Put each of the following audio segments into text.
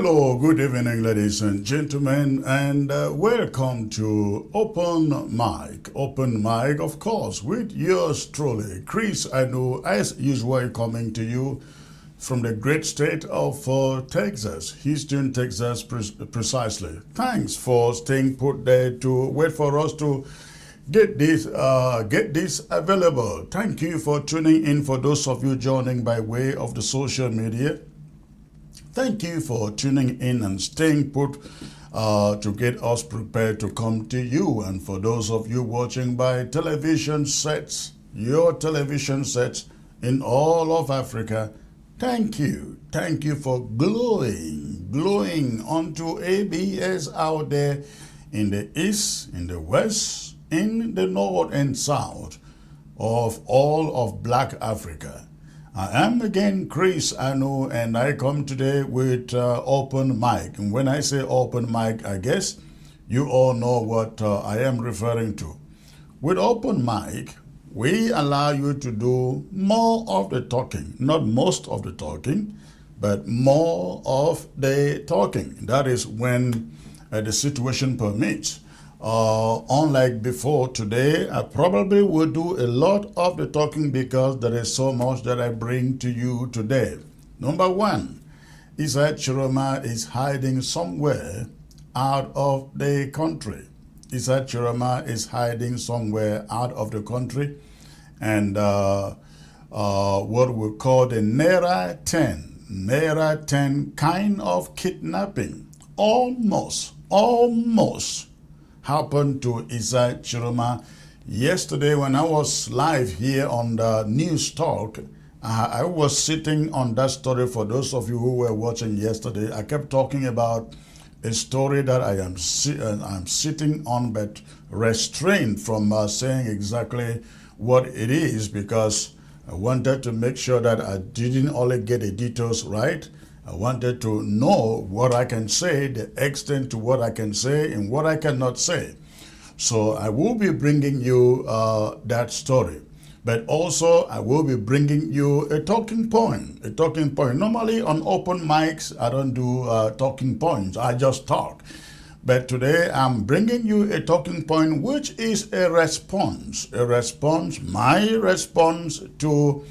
Hello, good evening, ladies and gentlemen, and welcome to Open Mic. Open Mic, of course, with yours truly, Chris Anu, as usual, coming to you from the great state of Texas, Houston, Texas, precisely. Thanks for staying put there to wait for us to get this available. Thank you for tuning in. For those of you joining by way of the social media, thank you for tuning in and staying put to get us prepared to come to you. And for those of you watching by television sets, your television sets in all of Africa, thank you. Thank you for glowing onto ABS out there in the east, in the west, in the north and south of all of Black Africa. I am again Chris Anu, and I come today with Open Mic. And when I say Open Mic, I guess you all know what I am referring to. With Open Mic, we allow you to do more of the talking, not most of the talking, but more of the talking. That is when the situation permits. Unlike before, today I probably will do a lot of the talking because there is so much that I bring to you today. Number one is that Tchiroma is hiding somewhere out of the country. Is that Tchiroma is hiding somewhere out of the country, and what we call the Naira 10 kind of kidnapping almost happened to Isaac Tchiroma yesterday when I was live here on the News Talk. I was sitting on that story. For those of you who were watching yesterday, I kept talking about a story that I'm sitting on, but restrained from saying exactly what it is, because I wanted to make sure that I didn't only get the details right. I wanted to know what I can say, the extent to what I can say and what I cannot say. So I will be bringing you that story. But also I will be bringing you a talking point. Normally on open mics, I don't do talking points. I just talk. But today I'm bringing you a talking point, which is a response, my response to,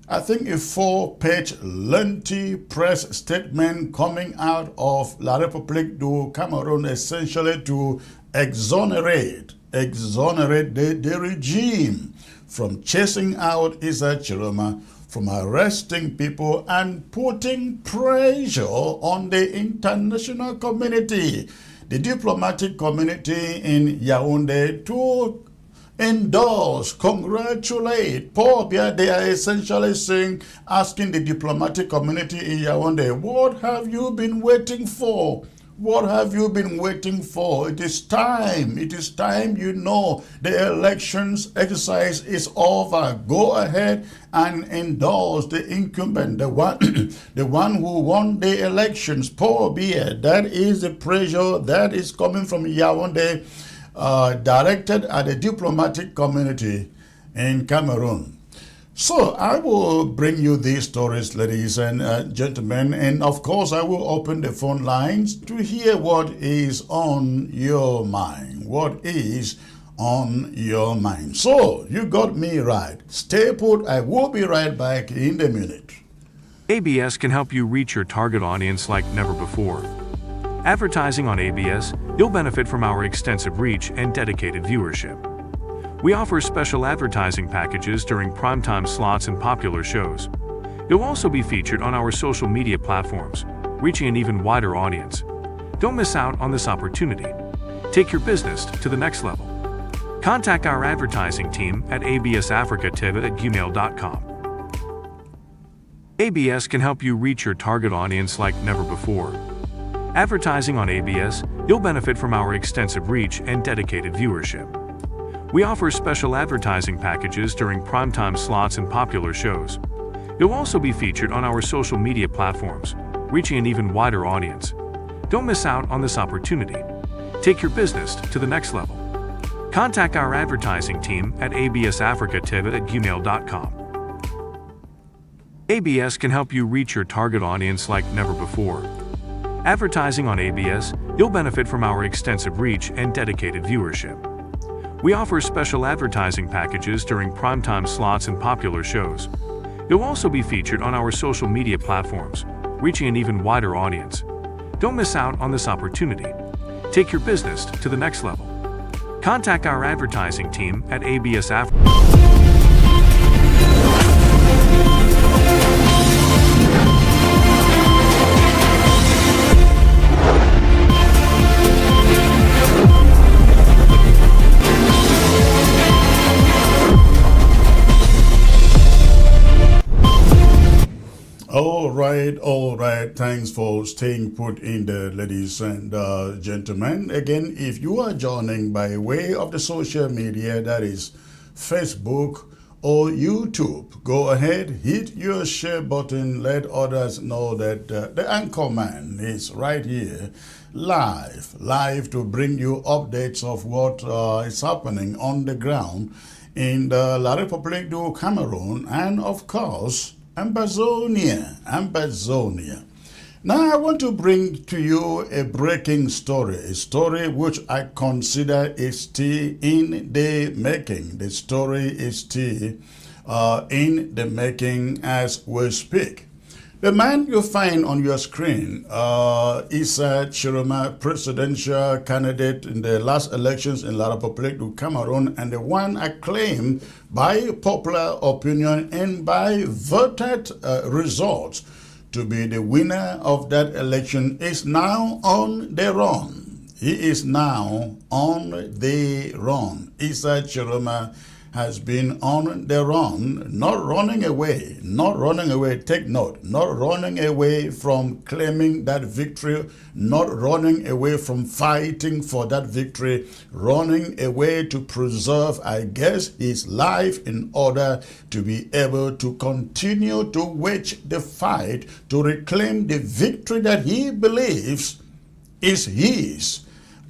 I think, a 4-page lengthy press statement coming out of La République du Cameroon, essentially to exonerate the regime from chasing out Isaac Tchiroma, from arresting people and putting pressure on the international community, the diplomatic community in Yaoundé, to endorse, congratulate Paul Biya. They are essentially saying, asking the diplomatic community in Yaoundé, what have you been waiting for? What have you been waiting for? It is time. You know, the elections exercise is over. Go ahead and endorse the incumbent, the one who won the elections, Paul Biya. That is the pressure that is coming from Yaoundé, directed at the diplomatic community in Cameroon. So I will bring you these stories, ladies and gentlemen, and of course I will open the phone lines to hear what is on your mind. So you got me right. Stay put. I will be right back in a minute. ABS can help you reach your target audience like never before. Advertising on ABS, you'll benefit from our extensive reach and dedicated viewership. We offer special advertising packages during primetime slots and popular shows. You'll also be featured on our social media platforms, reaching an even wider audience. Don't miss out on this opportunity. Take your business to the next level. Contact our advertising team at absafricatv@gmail.com. ABS can help you reach your target audience like never before. Advertising on ABS, you'll benefit from our extensive reach and dedicated viewership. We offer special advertising packages during primetime slots and popular shows. You'll also be featured on our social media platforms, reaching an even wider audience. Don't miss out on this opportunity. Take your business to the next level. Contact our advertising team at absafricatv@gmail.com. ABS can help you reach your target audience like never before. Advertising on ABS, you'll benefit from our extensive reach and dedicated viewership. We offer special advertising packages during primetime slots and popular shows. You'll also be featured on our social media platforms, reaching an even wider audience. Don't miss out on this opportunity. Take your business to the next level. Contact our advertising team at ABS Africa. All right. Thanks for staying put in there, ladies and gentlemen. Again, if you are joining by way of the social media, that is Facebook or YouTube, go ahead, hit your share button, let others know that the Anchorman is right here, live to bring you updates of what is happening on the ground in the La République du Cameroon and, of course, Ambazonia. Now I want to bring to you a breaking story, a story which I consider is still in the making. The story is still in the making as we speak. The man you find on your screen is Tchiroma, presidential candidate in the last elections in La République du Cameroon, and the one acclaimed by popular opinion and by voted results to be the winner of that election is now on the run. He is now on the run. Tchiroma has been on the run, not running away, take note, not running away from claiming that victory, not running away from fighting for that victory, running away to preserve, I guess, his life in order to be able to continue to wage the fight to reclaim the victory that he believes is his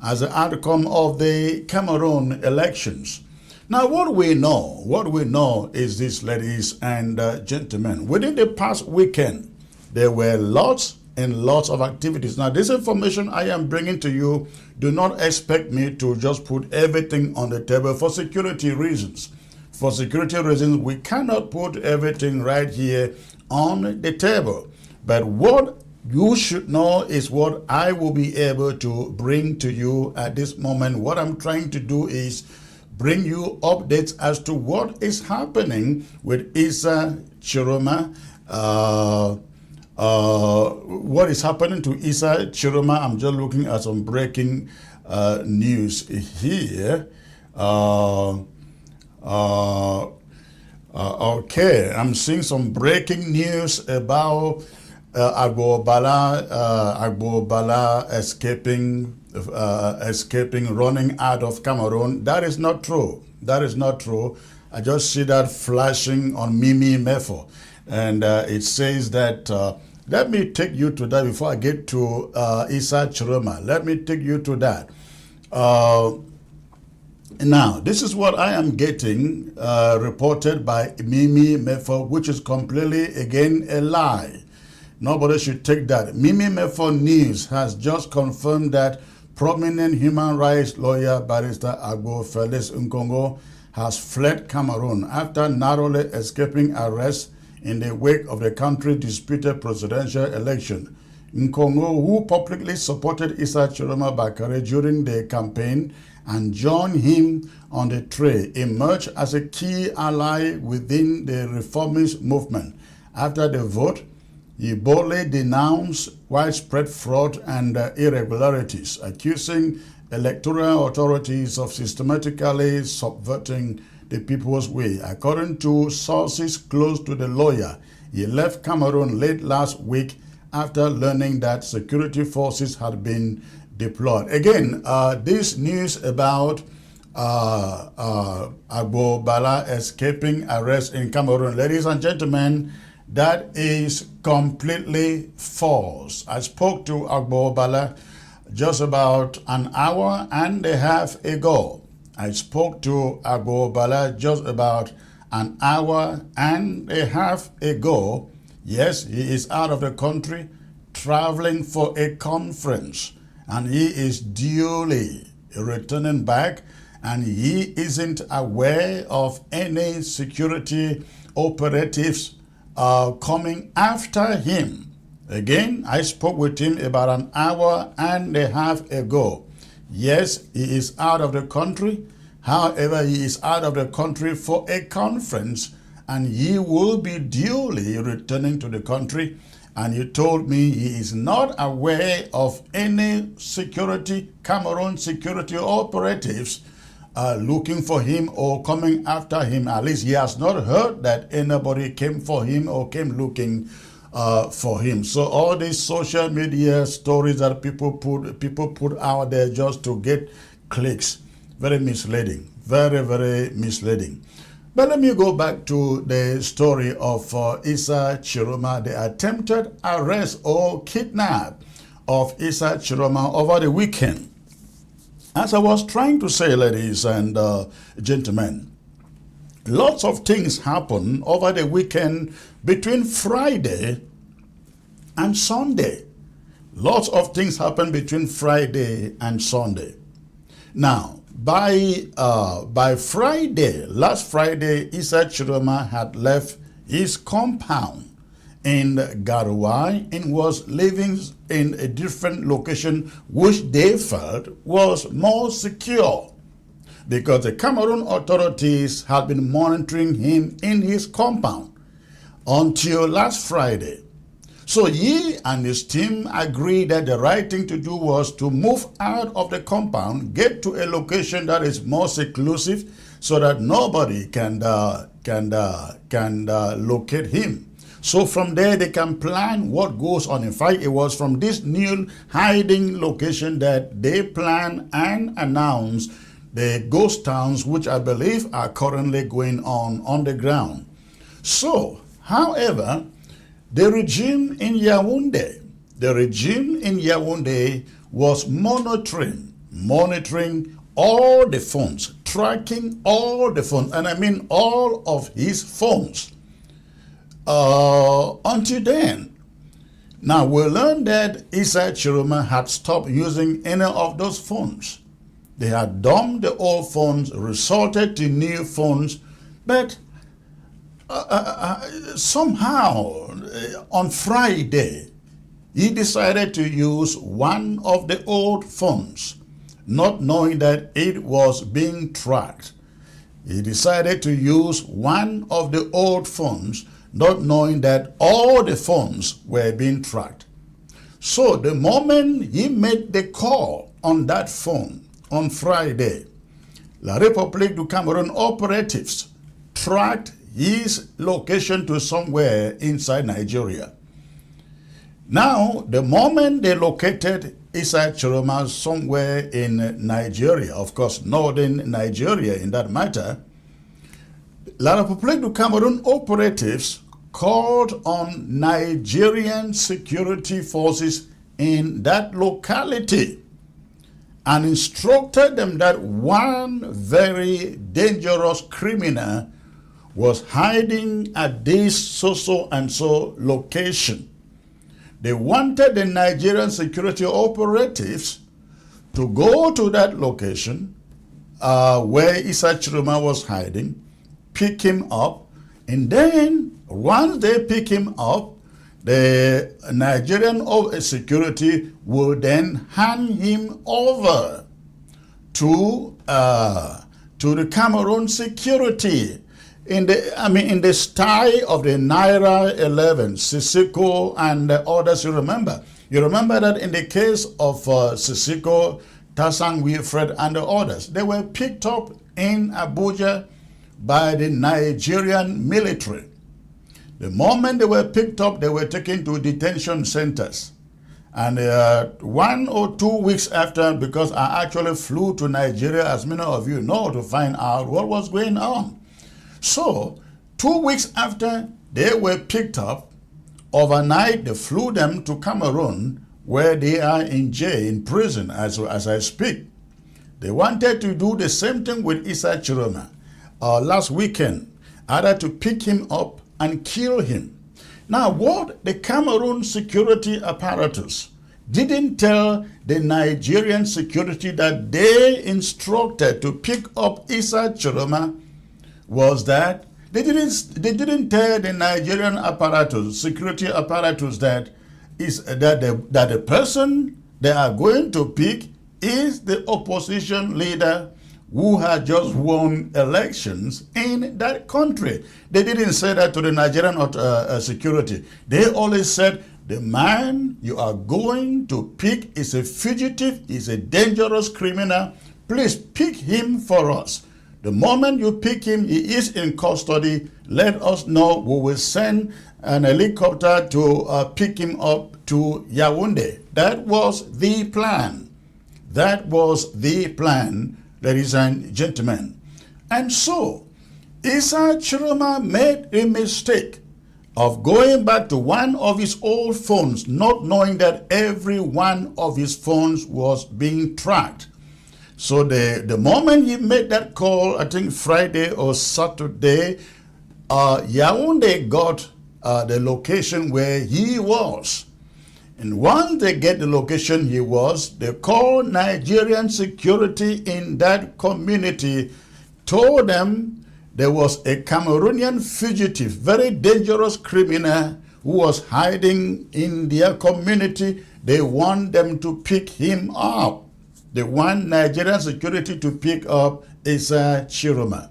as the outcome of the Cameroon elections. Now, what we know is this, ladies and gentlemen. Within the past weekend, there were lots and lots of activities. Now, this information I am bringing to you, do not expect me to just put everything on the table for security reasons. For security reasons, we cannot put everything right here on the table. But what you should know is what I will be able to bring to you at this moment. What I'm trying to do is bring you updates as to what is happening with Tchiroma. What is happening to Tchiroma? I'm just looking at some breaking news here. Okay, I'm seeing some breaking news about Agbobala escaping, running out of Cameroon. That is not true. I just see that flashing on Mimi Mefo, and it says that. Let me take you to that before I get to Tchiroma. Let me take you to that. Now, this is what I am getting reported by Mimi Mefo, which is completely, again, a lie. Nobody should take that. Mimi Mefo News has just confirmed that prominent human rights lawyer Barrister Agbo Felix Nkongo has fled Cameroon after narrowly escaping arrest in the wake of the country's disputed presidential election. Nkongo, who publicly supported Tchiroma Bakare during the campaign and joined him on the trail, emerged as a key ally within the reformist movement. After the vote, he boldly denounced widespread fraud and irregularities, accusing electoral authorities of systematically subverting the people's will. According to sources close to the lawyer, he left Cameroon late last week after learning that security forces had been deployed. Again, this news about Agbobala escaping arrest in Cameroon, ladies and gentlemen, that is completely false. I spoke to Agbobala just about an hour and a half ago. Yes, he is out of the country, traveling for a conference, and he is duly returning back, and he isn't aware of any security operatives coming after him. Again, I spoke with him about an hour and a half ago. Yes, he is out of the country. However, he is out of the country for a conference, and he will be duly returning to the country. And he told me he is not aware of any Cameroon security operatives looking for him or coming after him. At least he has not heard that anybody came for him or came looking for him. So all these social media stories that people put out there just to get clicks, very misleading, very, very misleading. But let me go back to the story of Issa Tchiroma, the attempted arrest or kidnap of Issa Tchiroma over the weekend. As I was trying to say, ladies and gentlemen, lots of things happened over the weekend between Friday and Sunday. Lots of things happened between Friday and Sunday. Now, by Friday, last Friday, Issa Tchiroma had left his compound in Garouai and was living in a different location which they felt was more secure, because the Cameroon authorities had been monitoring him in his compound until last Friday. So he and his team agreed that the right thing to do was to move out of the compound, get to a location that is more seclusive so that nobody can locate him. So from there they can plan what goes on. In fact, it was from this new hiding location that they plan and announce the ghost towns, which I believe are currently going on the ground. So, however, the regime in Yaoundé was monitoring all the phones, tracking all the phones, and I mean all of his phones. Until then, now we learned that Issa Tchiroma had stopped using any of those phones. They had dumped the old phones, resorted to new phones, but somehow on Friday, he decided to use one of the old phones, not knowing that it was being tracked. He decided to use one of the old phones, not knowing that all the phones were being tracked. So the moment he made the call on that phone on Friday, La République du Cameroun operatives tracked his location to somewhere inside Nigeria. Now, the moment they located Issa Tchiroma somewhere in Nigeria, of course, northern Nigeria in that matter, La République du Cameroun operatives called on Nigerian security forces in that locality and instructed them that one very dangerous criminal was hiding at this so-and-so location. They wanted the Nigerian security operatives to go to that location where Issa Tchiroma was hiding, pick him up, and then once they pick him up, the Nigerian security will then hand him over to the Cameroon security in the style of the Naira 11, Sissoko and others. You remember that in the case of Sissoko, Tasang Wilfred and the others, they were picked up in Abuja by the Nigerian military. The moment they were picked up, they were taken to detention centers. And 1 or 2 weeks after, because I actually flew to Nigeria, as many of you know, to find out what was going on. So, 2 weeks after they were picked up, overnight they flew them to Cameroon, where they are in jail, in prison, as I speak. They wanted to do the same thing with Issa Tchiroma last weekend, either to pick him up and kill him. Now, what the Cameroon security apparatus didn't tell the Nigerian security that they instructed to pick up Issa Tchiroma was that they didn't tell the Nigerian apparatus, security apparatus, that the person they are going to pick is the opposition leader who had just won elections in that country. They didn't say that to the Nigerian security. They only said, the man you are going to pick is a fugitive, is a dangerous criminal. Please pick him for us. The moment you pick him, he is in custody. Let us know. We will send an helicopter to pick him up to Yaoundé. That was the plan. That was the plan, ladies and gentlemen. And so, Issa Tchiroma made a mistake of going back to one of his old phones, not knowing that every one of his phones was being tracked. So the moment he made that call, I think Friday or Saturday, Yaoundé got the location where he was. And once they get the location he was, they called Nigerian security in that community, told them there was a Cameroonian fugitive, very dangerous criminal who was hiding in their community. They want them to pick him up. They want Nigerian security to pick up Issa Tchiroma.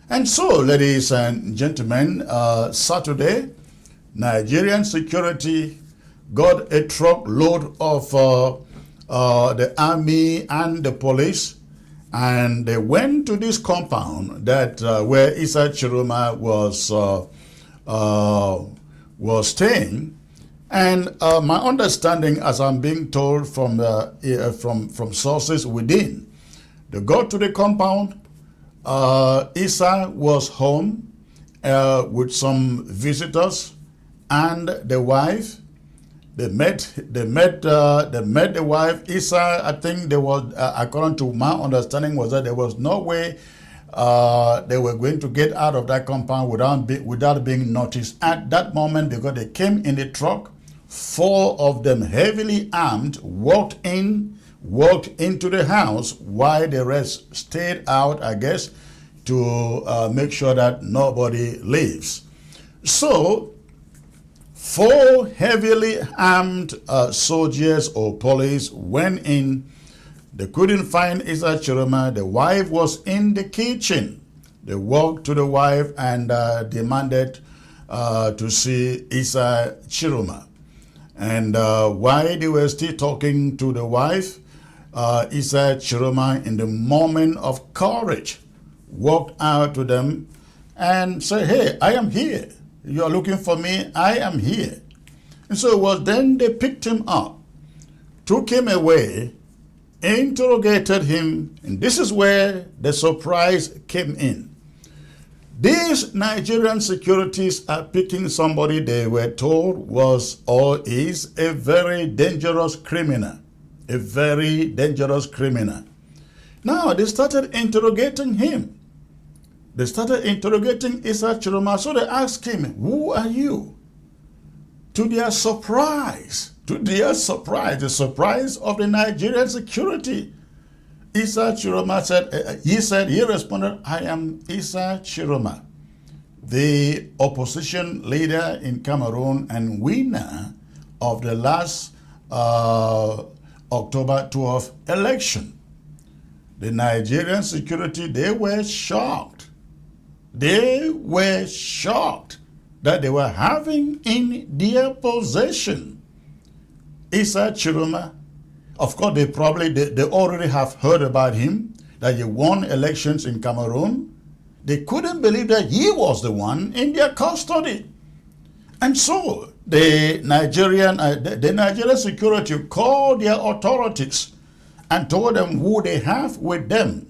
And so, ladies and gentlemen, Saturday, Nigerian security got a truckload of the army and the police, and they went to this compound that where Issa Tchiroma was staying. And my understanding, as I'm being told from sources within, they got to the compound. Issa was home with some visitors and the wife. They met the wife. Issa, I think there was, according to my understanding, was that there was no way they were going to get out of that compound without being noticed at that moment, because they came in the truck. 4 of them, heavily armed, walked into the house, while the rest stayed out, I guess, to make sure that nobody leaves. So 4 heavily armed soldiers or police went in. They couldn't find Issa Tchiroma. The wife was in the kitchen. They walked to the wife and demanded to see Issa Tchiroma. And while they were still talking to the wife, Issa Tchiroma, in the moment of courage, walked out to them and said, "Hey, I am here. You are looking for me? I am here." And so it was then they picked him up, took him away, interrogated him, and this is where the surprise came in. These Nigerian securities are picking somebody they were told was or is a very dangerous criminal. A very dangerous criminal. Now they started interrogating him. They started interrogating Issa Tchiroma. So they asked him, "Who are you?" To their surprise, the surprise of the Nigerian security, Issa Tchiroma he responded, "I am Issa Tchiroma, the opposition leader in Cameroon and winner of the last October 12th election." The Nigerian security, they were shocked. They were shocked that they were having in their possession Issa Tchiroma. Of course, they already have heard about him, that he won elections in Cameroon. They couldn't believe that he was the one in their custody. And so the Nigerian security called their authorities and told them who they have with them,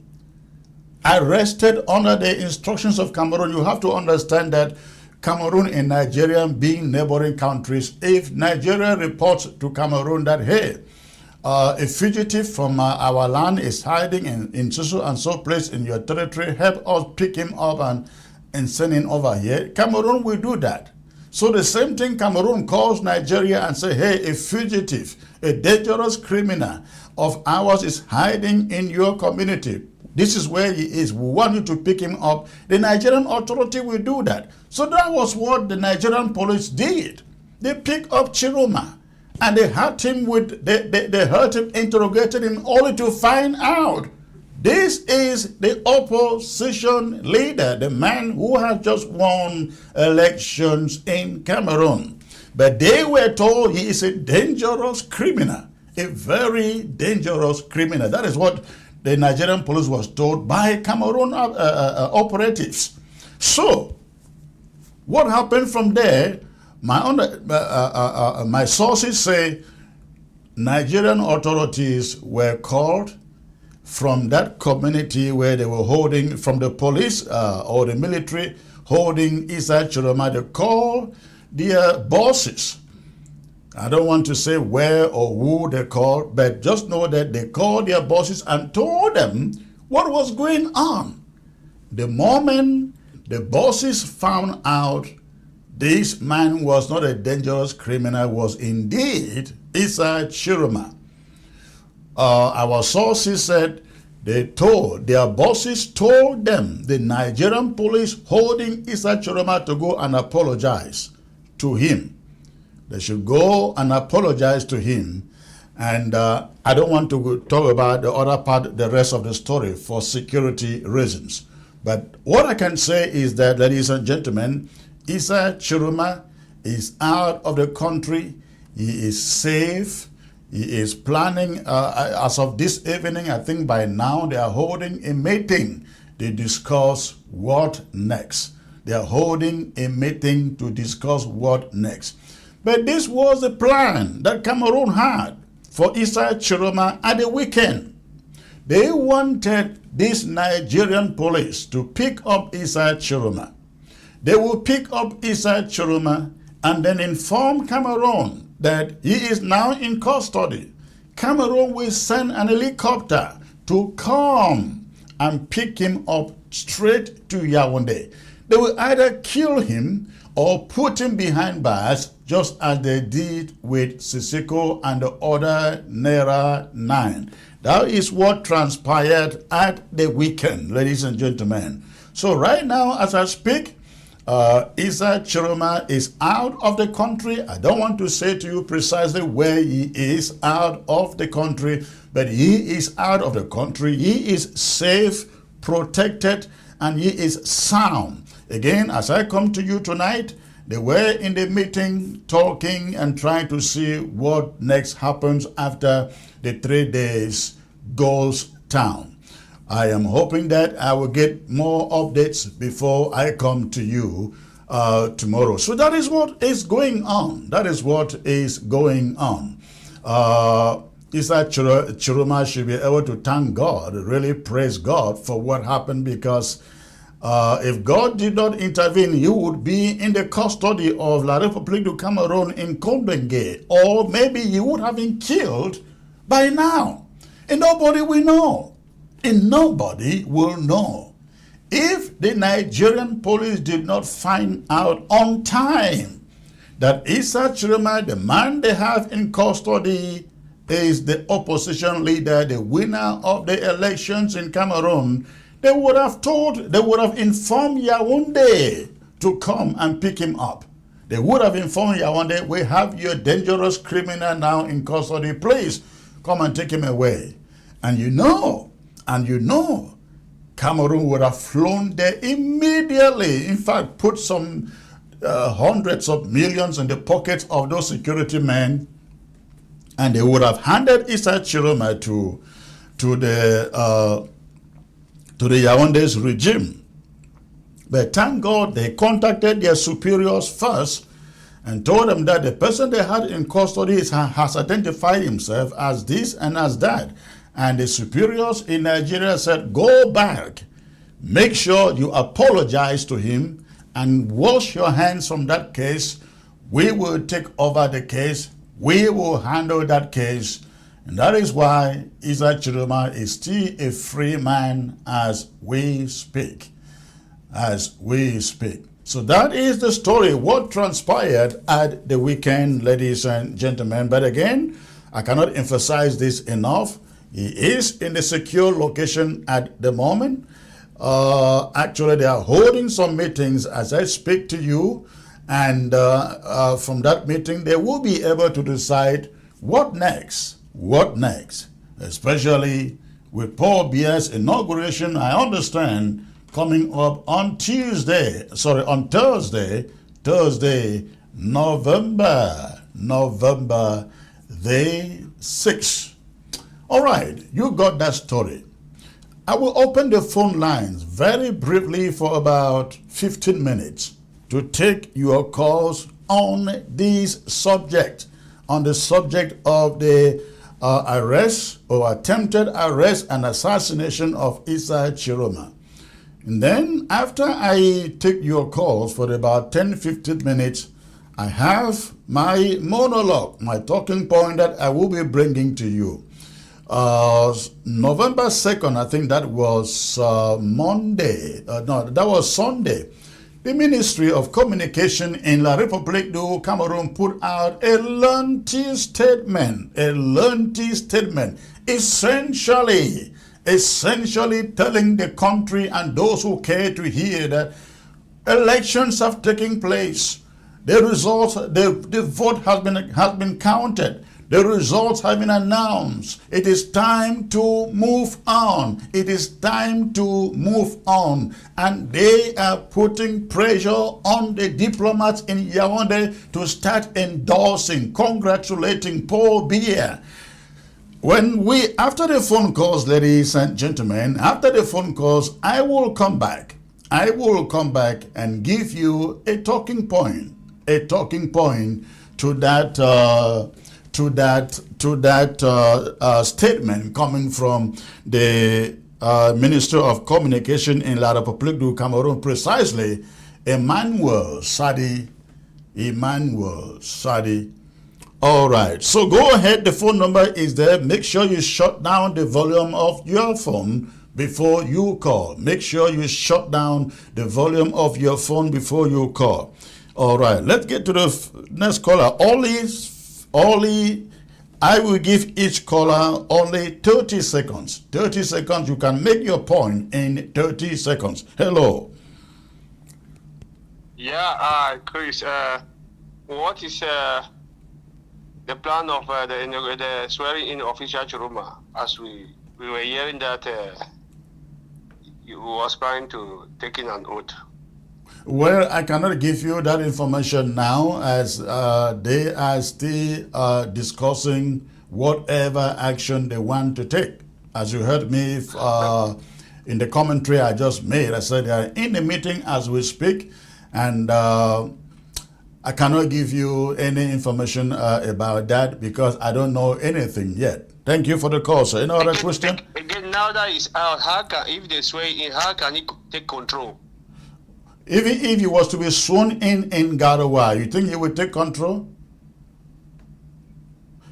arrested under the instructions of Cameroon. You have to understand that Cameroon and Nigeria being neighboring countries, if Nigeria reports to Cameroon that, "Hey, a fugitive from our land is hiding in so and so place in your territory, help us pick him up and send him over here," Cameroon will do that. So the same thing, Cameroon calls Nigeria and say, hey, a fugitive, a dangerous criminal of ours is hiding in your community. This is where he is. We want you to pick him up. The Nigerian authority will do that. So that was what the Nigerian police did. They picked up Tchiroma and they hurt him interrogated him only to find out this is the opposition leader, the man who has just won elections in Cameroon. But they were told he is a dangerous criminal, a very dangerous criminal. That is what the Nigerian police was told by Cameroon operatives. So, what happened from there? My sources say Nigerian authorities were called from that community where they were holding, from the police or the military holding Issa Tchiroma. They called their bosses. I don't want to say where or who they called, but just know that they called their bosses and told them what was going on. The moment the bosses found out this man was not a dangerous criminal, was indeed Issa Tchiroma. Our sources said their bosses told them, the Nigerian police holding Issa Tchiroma, to go and apologize to him. They should go and apologize to him. And I don't want to talk about the other part, the rest of the story, for security reasons. But what I can say is that, ladies and gentlemen, Issa Tchiroma is out of the country. He is safe. He is planning, as of this evening, I think by now they are holding a meeting to discuss what next. They are holding a meeting to discuss what next. But this was the plan that Cameroon had for Issa Tchiroma at the weekend. They wanted this Nigerian police to pick up Issa Tchiroma. They will pick up Issa Tchiroma and then inform Cameroon that he is now in custody. Cameroon will send an helicopter to come and pick him up straight to Yaoundé. They will either kill him or put him behind bars, just as they did with Sissoko and the other Naira 9. That is what transpired at the weekend, ladies and gentlemen. So right now, as I speak, Issa Tchiroma is out of the country. I don't want to say to you precisely where he is out of the country, but he is out of the country. He is safe, protected, and he is sound. Again, as I come to you tonight, they were in the meeting talking and trying to see what next happens after the 3 days goes down. I am hoping that I will get more updates before I come to you tomorrow. So that is what is going on. That is what is going on. Issa Tchiroma should be able to thank God, really praise God for what happened, because if God did not intervene, he would be in the custody of La République du Cameroun in Kondengé, or maybe he would have been killed by now. And nobody will know. And nobody will know. If the Nigerian police did not find out on time that Issa Tchiroma, the man they have in custody, is the opposition leader, the winner of the elections in Cameroon, they would have informed Yaoundé to come and pick him up. They would have informed Yaoundé, we have your dangerous criminal now in custody, please come and take him away. And you know, Cameroon would have flown there immediately. In fact, put some hundreds of millions in the pockets of those security men, and they would have handed Issa Tchiroma to the Yaoundé's regime. But thank God they contacted their superiors first and told them that the person they had in custody has identified himself as this and as that. And the superiors in Nigeria said, go back, make sure you apologize to him and wash your hands from that case. We will take over the case. We will handle that case. And that is why Issa Tchiroma is still a free man as we speak. As we speak. So that is the story, what transpired at the weekend, ladies and gentlemen. But again, I cannot emphasize this enough. He is in a secure location at the moment. Actually, they are holding some meetings as I speak to you. And from that meeting, they will be able to decide what next. What next? Especially with Paul Biya's inauguration, I understand, coming up on Thursday, November the 6th. All right, you got that story. I will open the phone lines very briefly for about 15 minutes to take your calls on this subject, on the subject of the arrest or attempted arrest and assassination of Tchiroma. And then after I take your calls for about 10-15 minutes, I have my monologue, my talking point that I will be bringing to you. November 2nd, I think that was Monday. No, that was Sunday. The Ministry of Communication in La République du Cameroon put out a lengthy statement, essentially telling the country and those who care to hear that elections have taken place. The results, the vote has been counted. The results have been announced. It is time to move on. It is time to move on. And they are putting pressure on the diplomats in Yaoundé to start endorsing, congratulating Paul Biya. After the phone calls, ladies and gentlemen, after the phone calls, I will come back and give you a talking point to that statement coming from the Minister of Communication in La République du Cameroon, precisely Emmanuel Sadi. All right, so go ahead. The phone number is there. Make sure you shut down the volume of your phone before you call. Make sure you shut down the volume of your phone before you call. All right, let's get to the next caller. Only, I will give each caller only 30 seconds. 30 seconds, you can make your point in 30 seconds. Hello. Yeah, Chris, what is the plan of the swearing in official Tchiroma? As we were hearing that he was trying to take in an oath. Well, I cannot give you that information now, as they are still discussing whatever action they want to take. As you heard me in the commentary I just made, I said they are in the meeting as we speak, and I cannot give you any information about that because I don't know anything yet. Thank you for the call, sir. Any other question? Again, now that is out, if they swear in, how can he take control? Even if he was to be sworn in Garoua, you think he would take control?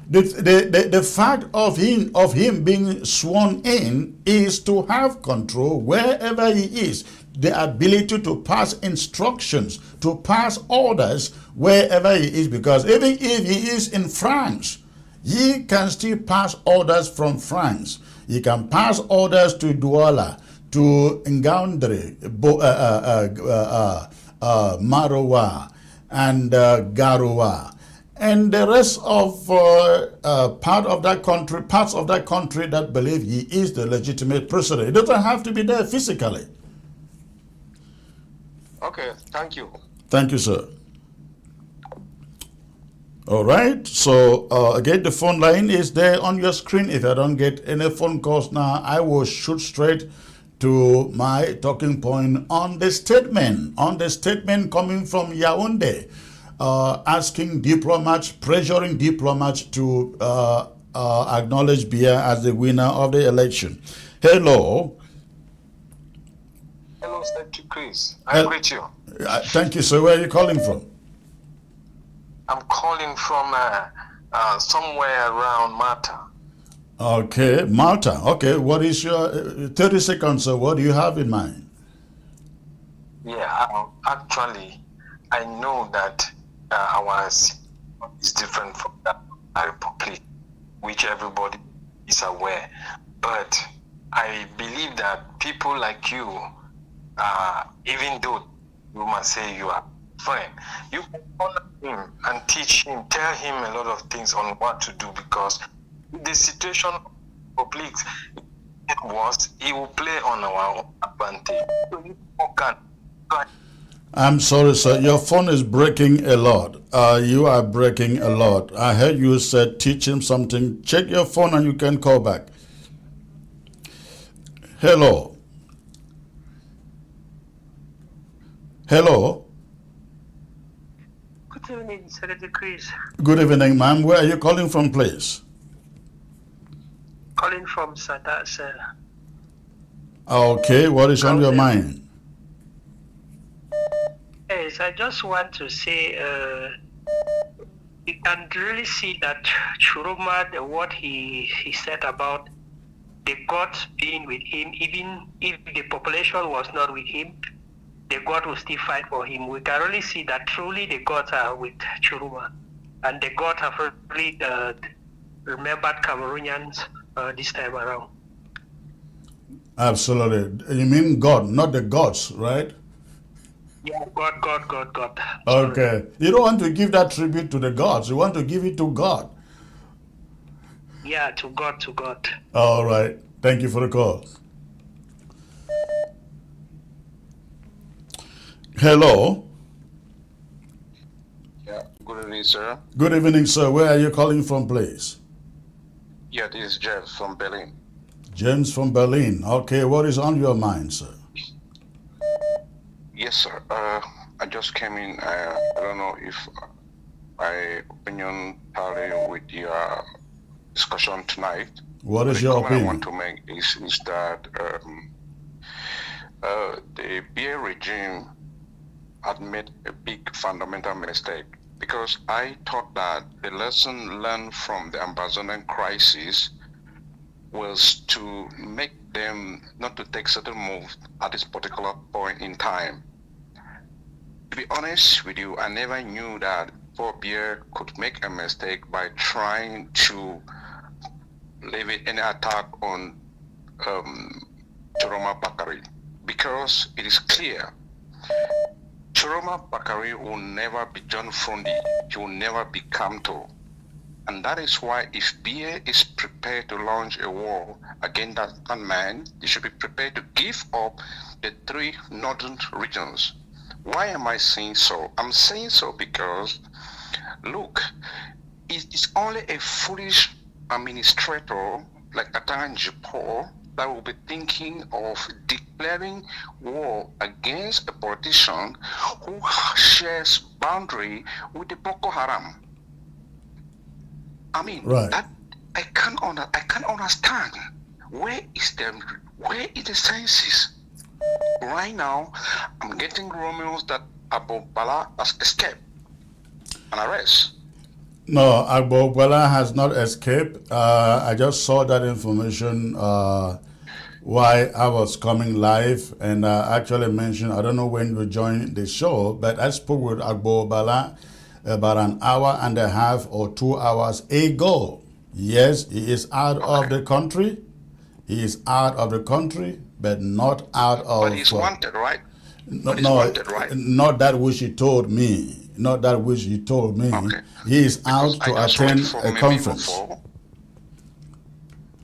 The fact of him being sworn in is to have control wherever he is. The ability to pass instructions, to pass orders wherever he is. Because even if he is in France, he can still pass orders from France. He can pass orders to Douala, to Ngaundre, Maroua, and Garoua, and the rest of parts of that country that believe he is the legitimate president. He doesn't have to be there physically. Okay, thank you. Thank you, sir. All right, so again, the phone line is there on your screen. If I don't get any phone calls now, I will shoot straight to my talking point on the statement coming from Yaoundé, asking diplomats, pressuring diplomats to acknowledge Biya as the winner of the election. Hello. Hello, thank you, Chris. I greet you. Thank you, sir. Where are you calling from? I'm calling from somewhere around Malta. Okay, Malta. Okay, what is your 30 seconds, sir? What do you have in mind? Yeah, actually, I know that ours is different from that republic, which everybody is aware. But I believe that people like you, even though you must say you are a friend, you can honor him and teach him, tell him a lot of things on what to do, because the situation of public was, he will play on our advantage. So you can. I'm sorry, sir. Your phone is breaking a lot. You are breaking a lot. I heard you said teach him something. Check your phone and you can call back. Hello. Hello. Good evening, Secretary Chris. Good evening, ma'am. Where are you calling from, please? Calling from Sada, sir. Okay, what is on your mind? Yes, I just want to say, you can really see that Tchiroma, what he said about the gods being with him, even if the population was not with him, the God will still fight for him. We can really see that truly the gods are with Tchiroma, and the gods have really remembered Cameroonians this time around. Absolutely. You mean God, not the gods, right? Yeah, God. Okay. You don't want to give that tribute to the gods. You want to give it to God. Yeah, to God. All right. Thank you for the call. Hello. Yeah, good evening, sir. Good evening, sir. Where are you calling from, please? Yeah, this is Jeff from Berlin. James from Berlin. Okay, what is on your mind, sir? Yes, sir. I just came in. I don't know if my opinion tally with your discussion tonight. What is The your comment opinion? I want to make is that the BA regime had made a big fundamental mistake, because I thought that the lesson learned from the Ambazonan crisis was to make them not to take certain moves at this particular point in time. To be honest with you, I never knew that Paul Biya could make a mistake by trying to levy any attack on Tchiroma Bakari, because it is clear Tchiroma Bakari will never be John Frundi, he will never be Kamto. And that is why if BA is prepared to launch a war against that man, they should be prepared to give up the 3 northern regions. Why am I saying so? I'm saying so because, look, it's only a foolish administrator like Atanji Paul that will be thinking of declaring war against a politician who shares boundary with the Boko Haram. I mean, Right. that I can't understand. Where is the senses? Right now, I'm getting rumors that Abu Bala has escaped and arrest. No, Agbo Bala has not escaped. I just saw that information while I was coming live, and actually mentioned, I don't know when you joined the show, but I spoke with Agbo Bala about an hour and a half or 2 hours ago. Yes, he is out of the country. He is out of the country, but not out of... But he's wanted, right? No, But he's wanted, right? not that which he told me. Not that which he told me. Okay. He is out Because to I just read attend from a memo conference. for-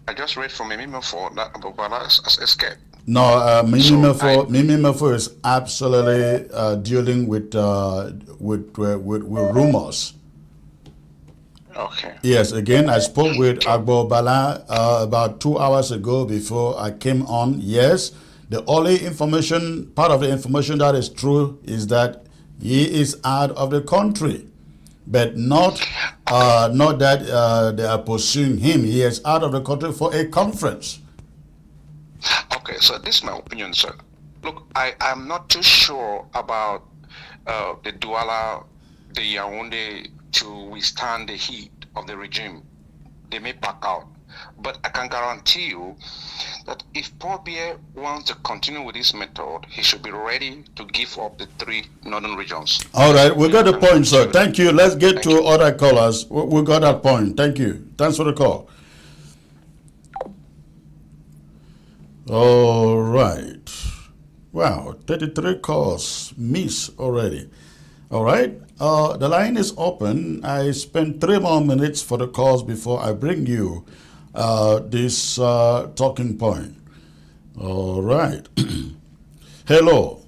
I just read from a memo for that Abu Bala has escaped. No, Mimi So Mefo is absolutely dealing with rumors. Okay. Yes, again, I spoke with Agbo Bala about 2 hours ago before I came on. Yes, the only information, part of the information that is true is that he is out of the country, but not that they are pursuing him. He is out of the country for a conference. Okay, so this is my opinion, sir. Look, I'm not too sure about the Douala, the Yaoundé to withstand the heat of the regime. They may back out. But I can guarantee you that if Paul Biya wants to continue with this method, he should be ready to give up the 3 northern regions. All right, we got the point, sir. Thank you. Let's get to other callers. We got that point. Thank you. Thanks for the call. All right. Wow, 33 calls missed already. All right, the line is open. I spent 3 more minutes for the calls before I bring you this talking point. All right. Hello.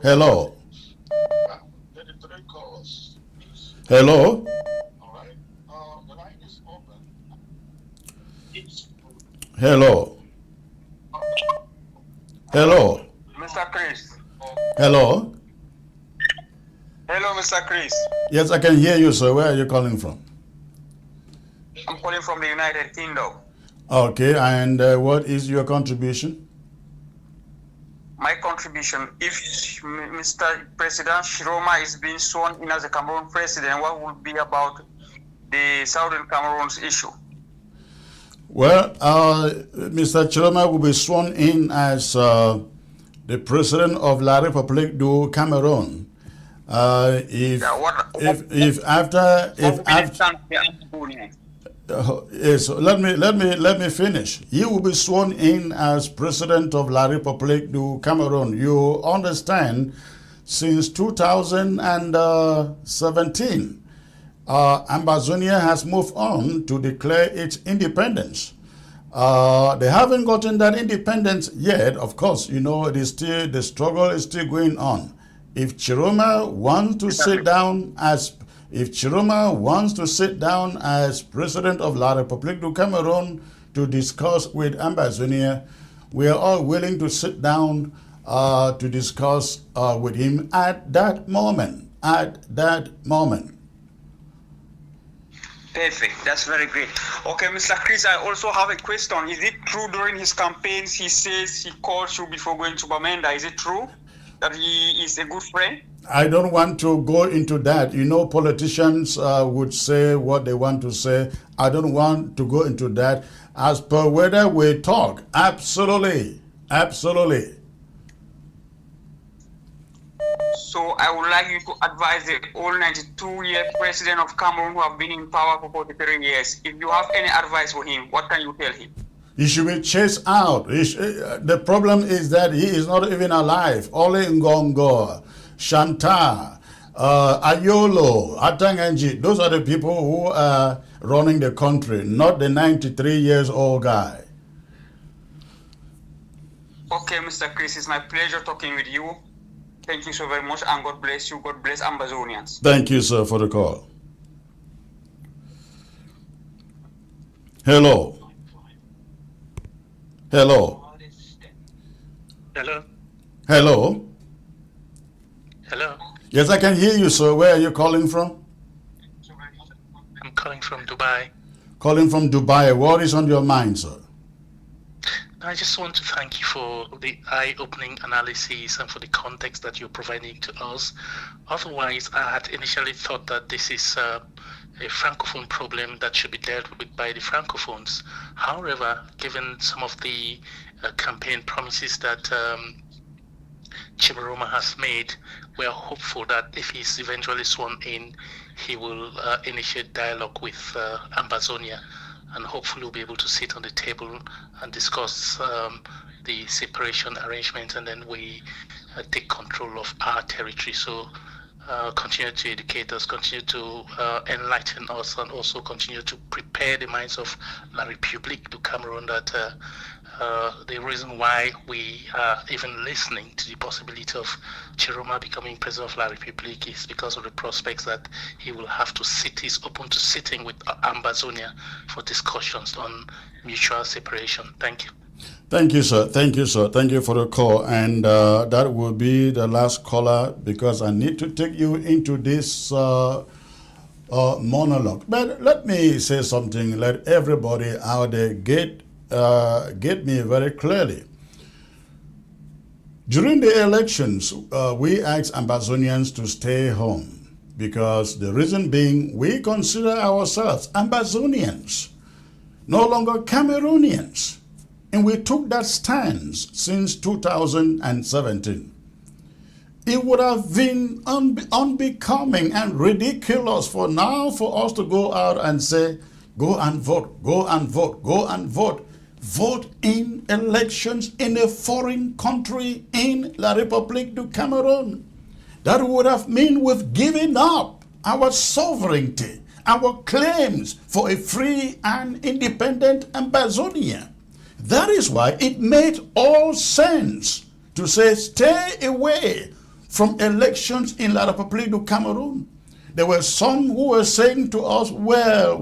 Hello. Hello. Hello. Hello. Mr. Chris. Hello. Hello, Mr. Chris. Yes, I can hear you, sir. Where are you calling from? I'm calling from the United Kingdom. Okay, and what is your contribution? My contribution, if Mr. President Tchiroma is being sworn in as a Cameroon president, what would be about the Southern Cameroon's issue? Well, Mr. Tchiroma will be sworn in as the president of La République du Cameroon. Yes, let me finish. He will be sworn in as president of La République du Cameroon. You understand, since 2017, Ambazonia has moved on to declare its independence. They haven't gotten that independence yet. Of course, you know, it is still, the struggle is still going on. If Tchiroma wants to sit down as president of La République du Cameroon to discuss with Ambazonia, we are all willing to sit down to discuss with him at that moment. Perfect. That's very great. Okay, Mr. Chris, I also have a question. Is it true during his campaigns he says he calls you before going to Bamenda? Is it true that he is a good friend? I don't want to go into that. You know, politicians would say what they want to say. I don't want to go into that. As per whether we talk, absolutely. So I would like you to advise the old 92-year president of Cameroon who have been in power for 43 years. If you have any advice for him, what can you tell him? He should be chased out. The problem is that he is not even alive. Ole Ngongo, Shanta, Ayolo, Atanganji, those are the people who are running the country, not the 93 years old guy. Okay, Mr. Chris, it's my pleasure talking with you. Thank you so very much, and God bless you. God bless Ambazonians. Thank you, sir, for the call. Hello. Hello. Hello. Hello. Yes, I can hear you, sir. Where are you calling from? I'm calling from Dubai. Calling from Dubai. What is on your mind, sir? I just want to thank you for the eye-opening analysis and for the context that you're providing to us. Otherwise, I had initially thought that this is a Francophone problem that should be dealt with by the Francophones. However, given some of the campaign promises that Tchiroma has made, we are hopeful that if he's eventually sworn in, he will initiate dialogue with Ambazonia, and hopefully we'll be able to sit on the table and discuss the separation arrangement, and then we take control of our territory. So continue to educate us, continue to enlighten us, and also continue to prepare the minds of La République du Cameroon that the reason why we are even listening to the possibility of Tchiroma becoming president of La République is because of the prospects that he will have to sit, he's open to sitting with Ambazonia for discussions on mutual separation. Thank you. Thank you, sir. Thank you, sir. Thank you for the call. And that will be the last caller because I need to take you into this monologue. But let me say something. Let everybody out there get me very clearly. During the elections, we asked Ambazonians to stay home. because the reason being we consider ourselves Ambazonians, no longer Cameroonians. And we took that stance since 2017. It would have been unbecoming and ridiculous for us to go out and say, go and vote, go and vote, go and vote. Vote in elections in a foreign country in La République du Cameroon. That would have meant we've given up our sovereignty, our claims for a free and independent Ambazonia. That is why it made all sense to say stay away from elections in La République du Cameroon. There were some who were saying to us, well,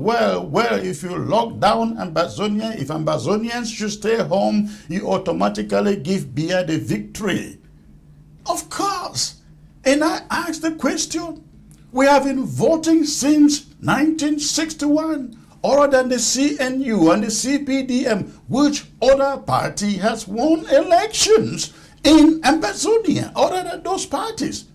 if you lock down Ambazonia, if Ambazonians should stay home, you automatically give Biya the victory. Of course. And I asked the question, we have been voting since 1961, other than the CNU and the CPDM. Which other party has won elections in Ambazonia other than those parties?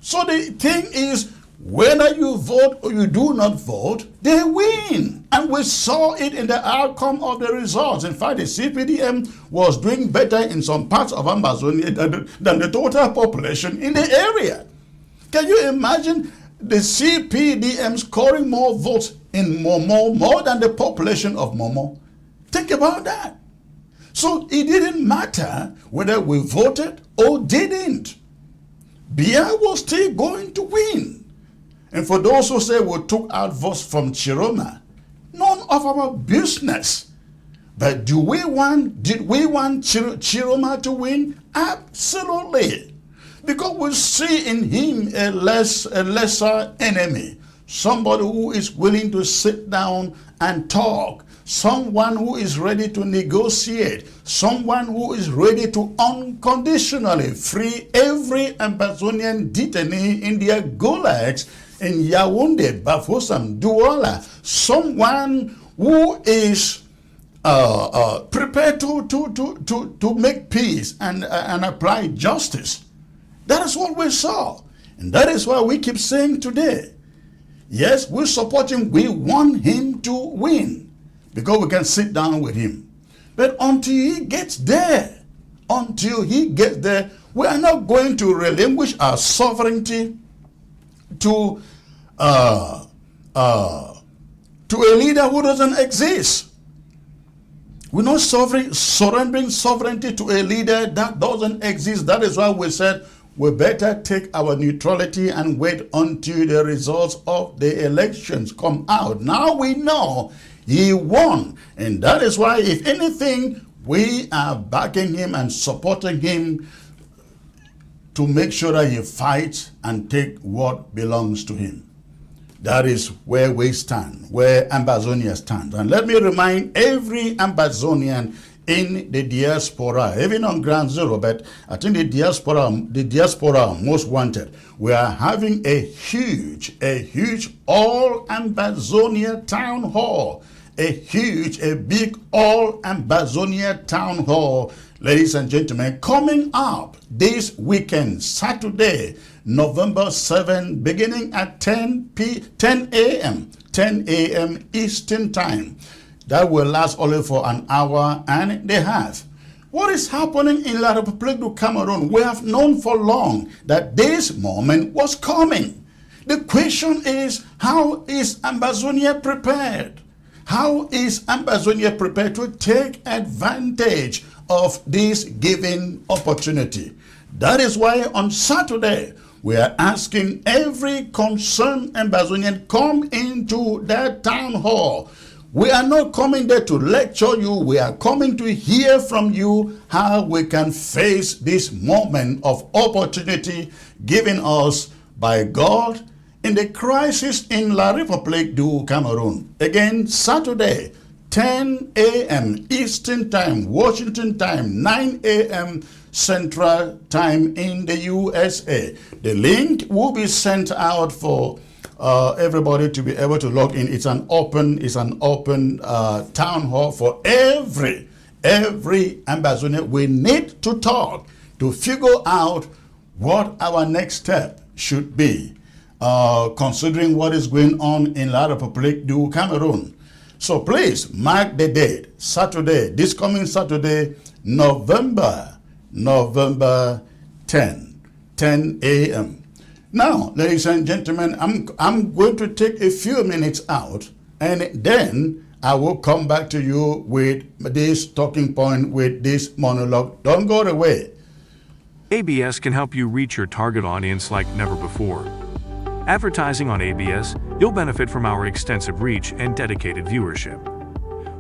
So the thing is, whether you vote or you do not vote, they win. And we saw it in the outcome of the results. In fact, the CPDM was doing better in some parts of Ambazonia than the total population in the area. Can you imagine the CPDM scoring more votes in Momo, more than the population of Momo? Think about that. So it didn't matter whether we voted or didn't. Biya was still going to win. And for those who say we took out votes from Tchiroma, none of our business. But did we want Tchiroma to win? Absolutely. Because we see in him a lesser enemy. Somebody who is willing to sit down and talk. Someone who is ready to negotiate. Someone who is ready to unconditionally free every Ambazonian detainee in their gulags in Yaoundé, Bafoussam, Douala. Someone who is prepared to make peace and apply justice. That is what we saw. And that is why we keep saying today, yes, we support him. We want him to win because we can sit down with him. But until he gets there, we are not going to relinquish our sovereignty to a leader who doesn't exist. We're not surrendering sovereignty to a leader that doesn't exist. That is why we said we better take our neutrality and wait until the results of the elections come out. Now we know he won. And that is why, if anything, we are backing him and supporting him to make sure that he fights and take what belongs to him. That is where we stand, where Ambazonia stands. And let me remind every Ambazonian in the diaspora, even on ground zero, but I think the diaspora are most wanted. We are having a huge all Ambazonia town hall, a big all Ambazonia town hall, ladies and gentlemen, coming up this weekend, Saturday, November 7, beginning at 10 a.m. Eastern Time. That will last only for an hour and a half. What is happening in La République du Cameroon? We have known for long that this moment was coming. The question is, how is Ambazonia prepared? How is Ambazonia prepared to take advantage of this given opportunity? That is why on Saturday, we are asking every concerned Ambazonian, come into that town hall. We are not coming there to lecture you. We are coming to hear from you how we can face this moment of opportunity given us by God in the crisis in La République du Cameroon. Again, Saturday, 10 a.m. Eastern Time, Washington Time, 9 a.m. Central Time in the USA. The link will be sent out for everybody to be able to log in. It's an open town hall for every Ambazonian. We need to talk to figure out what our next step should be. considering what is going on in La République du Cameroon. So please mark the date, Saturday, this coming Saturday, November 10 a.m. Now, ladies and gentlemen, I'm going to take a few minutes out, and then I will come back to you with this talking point, with this monologue. Don't go away. ABS can help you reach your target audience like never before. Advertising on ABS, you'll benefit from our extensive reach and dedicated viewership.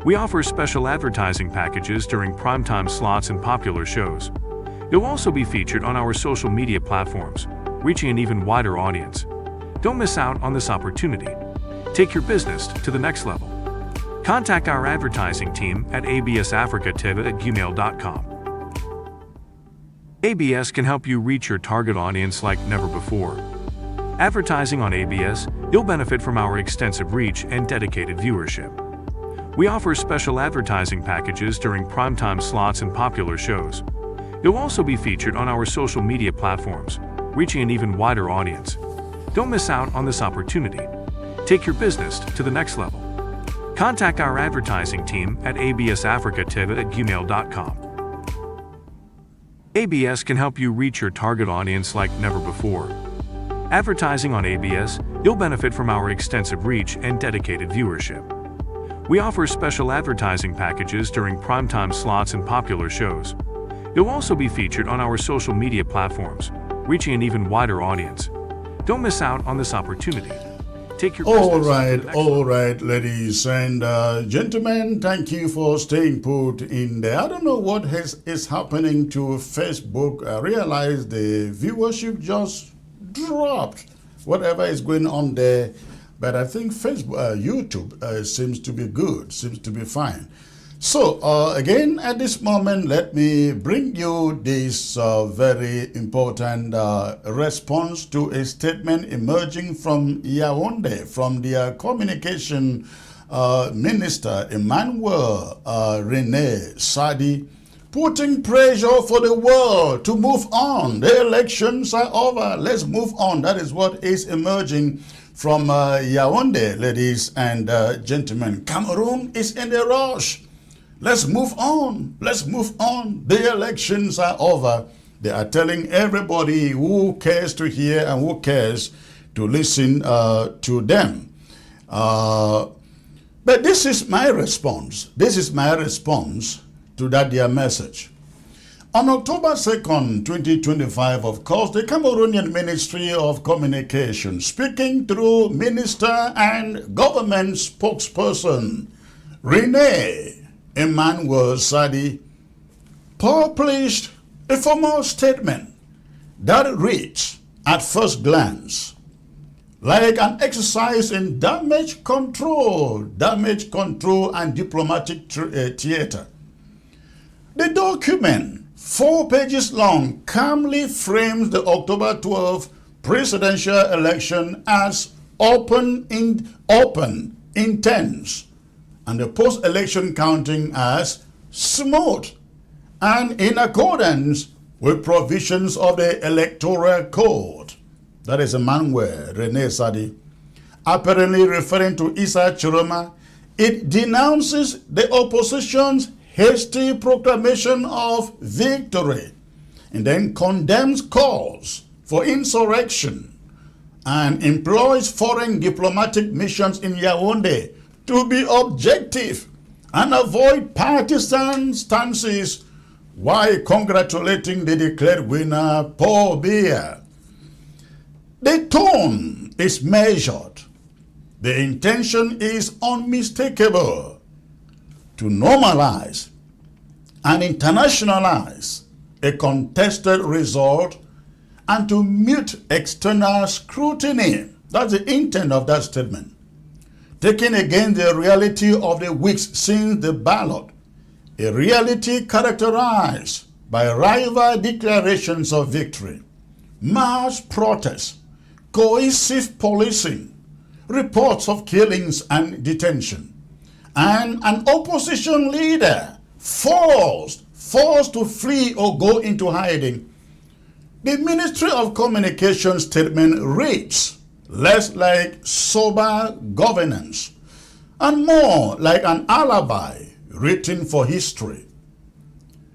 We offer special advertising packages during primetime slots and popular shows. You'll also be featured on our social media platforms, reaching an even wider audience. Don't miss out on this opportunity. Take your business to the next level. Contact our advertising team at absafricatv@gmail.com. ABS can help you reach your target audience like never before. Advertising on ABS, you'll benefit from our extensive reach and dedicated viewership. We offer special advertising packages during primetime slots and popular shows. You'll also be featured on our social media platforms, reaching an even wider audience. Don't miss out on this opportunity. Take your business to the next level. Contact our advertising team at absafricatv@gmail.com. ABS can help you reach your target audience like never before. Advertising on ABS, you'll benefit from our extensive reach and dedicated viewership. We offer special advertising packages during primetime slots and popular shows. You'll also be featured on our social media platforms, reaching an even wider audience. Don't miss out on this opportunity. Take your All business right, ladies and gentlemen, thank you for staying put in there. I don't know what is happening to Facebook. I realize the viewership just dropped, whatever is going on there. But I think Facebook, YouTube seems to be good, seems to be fine. So again, at this moment, let me bring you this very important response to a statement emerging from Yaoundé, from their communication minister, Emmanuel René Sadi, putting pressure for the world to move on. The elections are over. Let's move on. That is what is emerging from Yaoundé, ladies and gentlemen. Cameroon is in a rush. Let's move on. Let's move on. The elections are over. They are telling everybody who cares to hear and who cares to listen to them. But this is my response. This is my response to that their message. On October 2nd, 2025, of course, the Cameroonian Ministry of Communication, speaking through Minister and Government Spokesperson René Emmanuel Sadi, published a formal statement that reads, at first glance, like an exercise in damage control and diplomatic theater. The document, 4 pages long, calmly frames the October 12th presidential election as open, intense, and the post-election counting as smooth and in accordance with provisions of the Electoral Code. That is Emmanuel René Sadi. Apparently referring to Tchiroma, it denounces the opposition's hasty proclamation of victory and then condemns calls for insurrection and employs foreign diplomatic missions in Yaoundé to be objective and avoid partisan stances while congratulating the declared winner, Paul Biya. The tone is measured. The intention is unmistakable to normalize and internationalize a contested result and to mute external scrutiny. That's the intent of that statement. Taking again the reality of the weeks since the ballot, a reality characterized by rival declarations of victory, mass protests, coercive policing, reports of killings and detention, and an opposition leader forced to flee or go into hiding. The Ministry of Communication statement reads, less like sober governance, and more like an alibi written for history.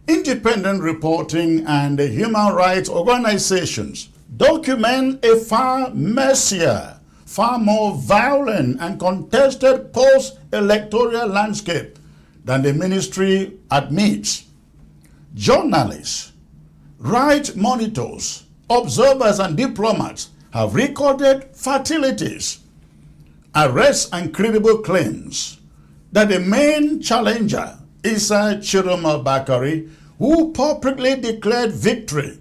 Independent reporting and human rights organizations document a far messier, far more violent and contested post-electoral landscape than the ministry admits. Journalists, rights monitors, observers and diplomats have recorded fatalities, arrests and credible claims that the main challenger is Tchiroma Bakari, who publicly declared victory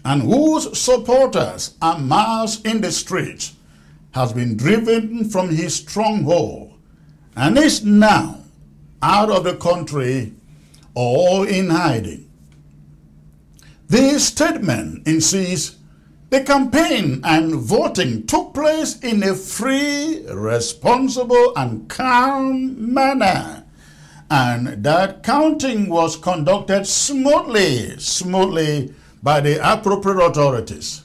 and whose supporters are massed in the streets, has been driven from his stronghold and is now out of the country or in hiding. The statement insists the campaign and voting took place in a free, responsible, and calm manner, and that counting was conducted smoothly by the appropriate authorities.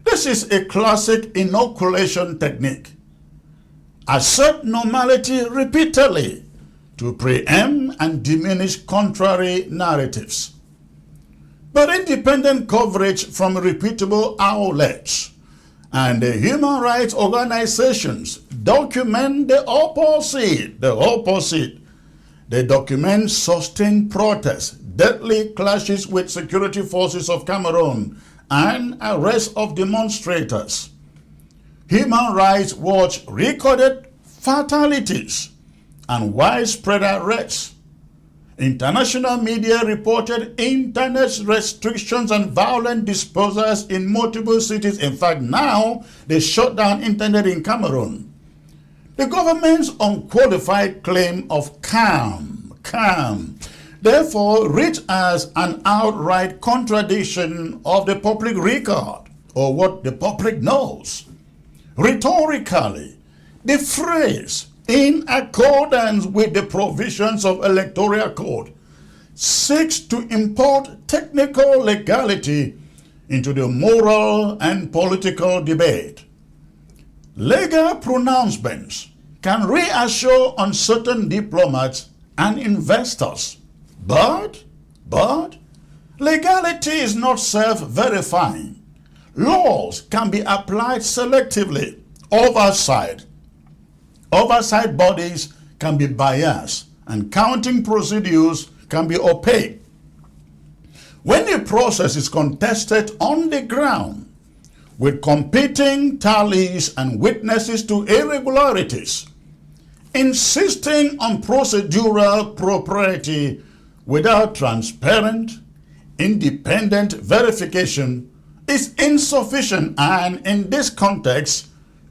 This is a classic inoculation technique. Assert normality repeatedly to preempt and diminish contrary narratives. But independent coverage from reputable outlets and the human rights organizations document the opposite. They document sustained protests, deadly clashes with security forces of Cameroon, and arrest of demonstrators. Human Rights Watch recorded fatalities and widespread arrests. International media reported internet restrictions and violent disposals in multiple cities. In fact, now they shut down internet in Cameroon. The government's unqualified claim of calm, therefore reached as an outright contradiction of the public record, or what the public knows. Rhetorically, the phrase "in accordance with the provisions of electoral code" seeks to import technical legality into the moral and political debate. Legal pronouncements can reassure uncertain diplomats and investors, but legality is not self-verifying. Laws can be applied selectively. Oversight bodies can be biased, and counting procedures can be opaque. When a process is contested on the ground with competing tallies and witnesses to irregularities, insisting on procedural propriety without transparent, independent verification is insufficient and, in this context,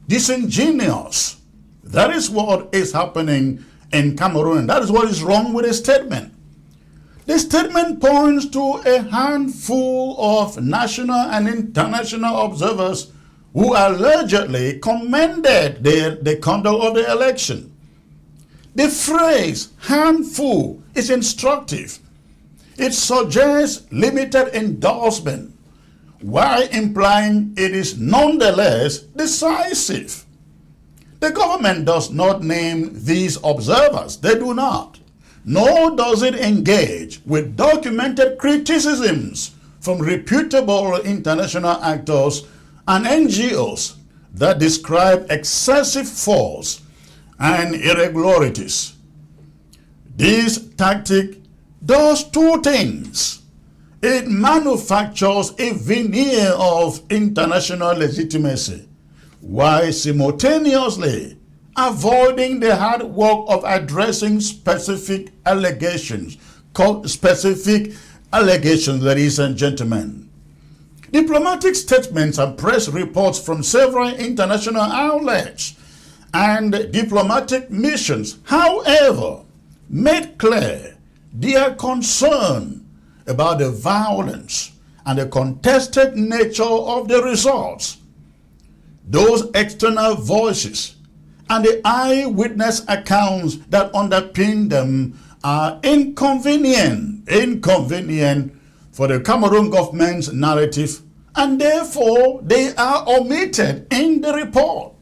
disingenuous. That is what is happening in Cameroon, and that is what is wrong with the statement. The statement points to a handful of national and international observers who allegedly commended the conduct of the election. The phrase "handful" is instructive. It suggests limited endorsement, while implying it is nonetheless decisive. The government does not name these observers. They do not. Nor does it engage with documented criticisms from reputable international actors and NGOs that describe excessive force and irregularities. This tactic does two things. It manufactures a veneer of international legitimacy, while simultaneously avoiding the hard work of addressing specific allegations, ladies and gentlemen. Diplomatic statements and press reports from several international outlets and diplomatic missions, however, made clear their concern about the violence and the contested nature of the results. Those external voices and the eyewitness accounts that underpin them are inconvenient for the Cameroon government's narrative and therefore they are omitted in the report.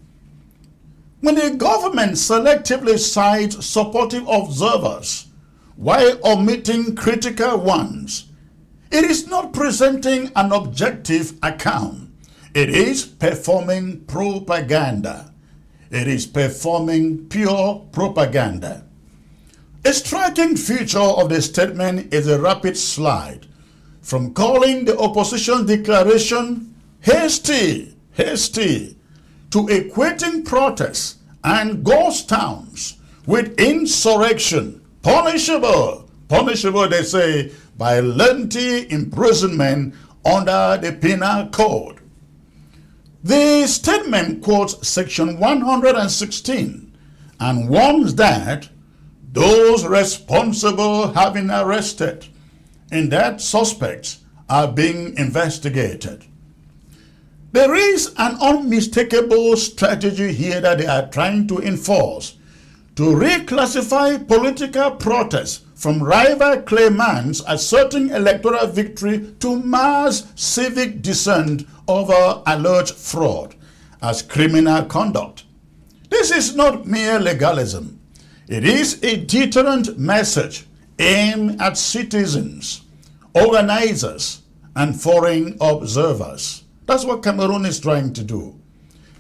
When the government selectively cites supportive observers while omitting critical ones, it is not presenting an objective account. It is performing propaganda. It is performing pure propaganda. A striking feature of the statement is a rapid slide from calling the opposition declaration hasty, to equating protests and ghost towns with insurrection, punishable, they say, by lengthy imprisonment under the Penal Code. The statement quotes Section 116 and warns that those responsible have been arrested and that suspects are being investigated. There is an unmistakable strategy here that they are trying to enforce to reclassify political protests from rival claimants asserting electoral victory to mass civic dissent over alleged fraud as criminal conduct. This is not mere legalism. It is a deterrent message aimed at citizens, organizers, and foreign observers. That's what Cameroon is trying to do.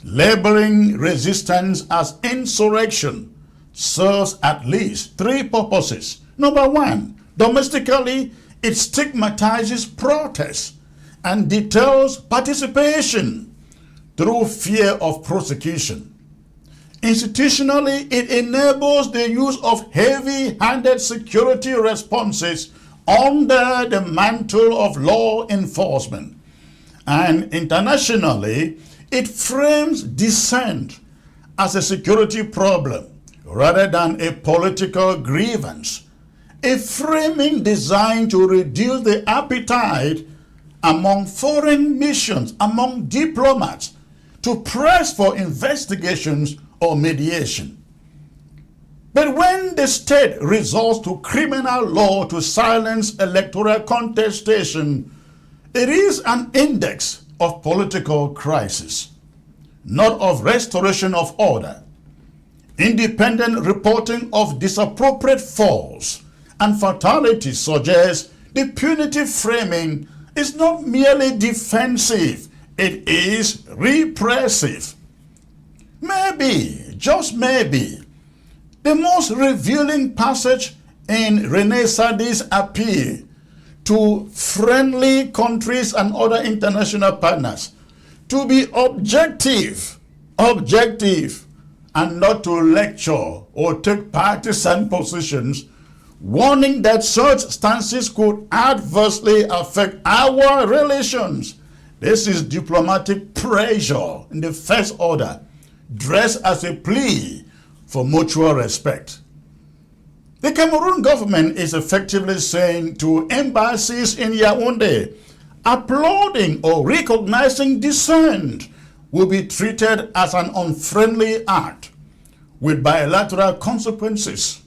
Labeling resistance as insurrection serves at least three purposes. Number one, domestically, it stigmatizes protest and deters participation through fear of prosecution. Institutionally, it enables the use of heavy-handed security responses under the mantle of law enforcement. And internationally, it frames dissent as a security problem rather than a political grievance, a framing designed to reduce the appetite among foreign missions, among diplomats, to press for investigations or mediation. But when the state resorts to criminal law to silence electoral contestation, it is an index of political crisis, not of restoration of order. Independent reporting of disappropriate falls and fatalities suggests the punitive framing is not merely defensive, it is repressive. Maybe, just maybe, the most revealing passage in René Sadi's appeal to friendly countries and other international partners to be objective, and not to lecture or take partisan positions, warning that such stances could adversely affect our relations. This is diplomatic pressure in the first order, dressed as a plea for mutual respect. The Cameroon government is effectively saying to embassies in Yaoundé, applauding or recognizing dissent will be treated as an unfriendly act with bilateral consequences.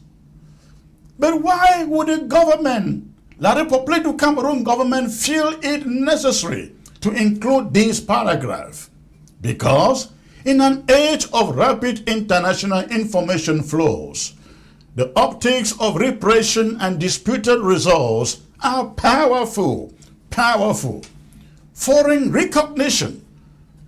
But why would the government, La République du Cameroon government, feel it necessary to include this paragraph? Because in an age of rapid international information flows, the optics of repression and disputed results are powerful. Foreign recognition,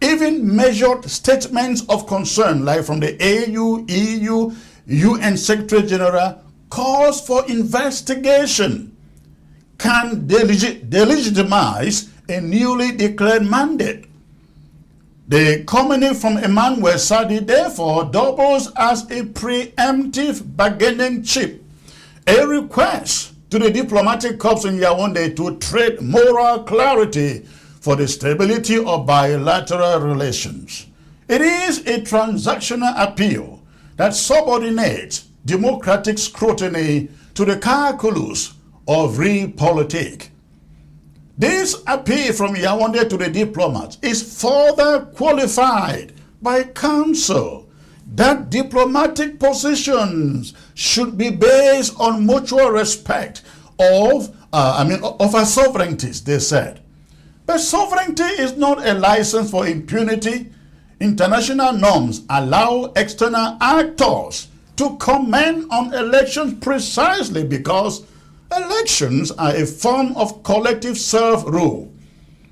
even measured statements of concern like from the AU, EU, UN Secretary General calls for investigation, can delegitimize a newly declared mandate. The coming from Emmanuel Sadi therefore doubles as a preemptive bargaining chip, a request to the diplomatic corps in Yaoundé to trade moral clarity for the stability of bilateral relations. It is a transactional appeal that subordinates democratic scrutiny to the calculus of realpolitik. This appeal from Yaoundé to the diplomats is further qualified by counsel that diplomatic positions should be based on mutual respect of our sovereignties, they said. But sovereignty is not a license for impunity. International norms allow external actors to comment on elections precisely because elections are a form of collective self-rule.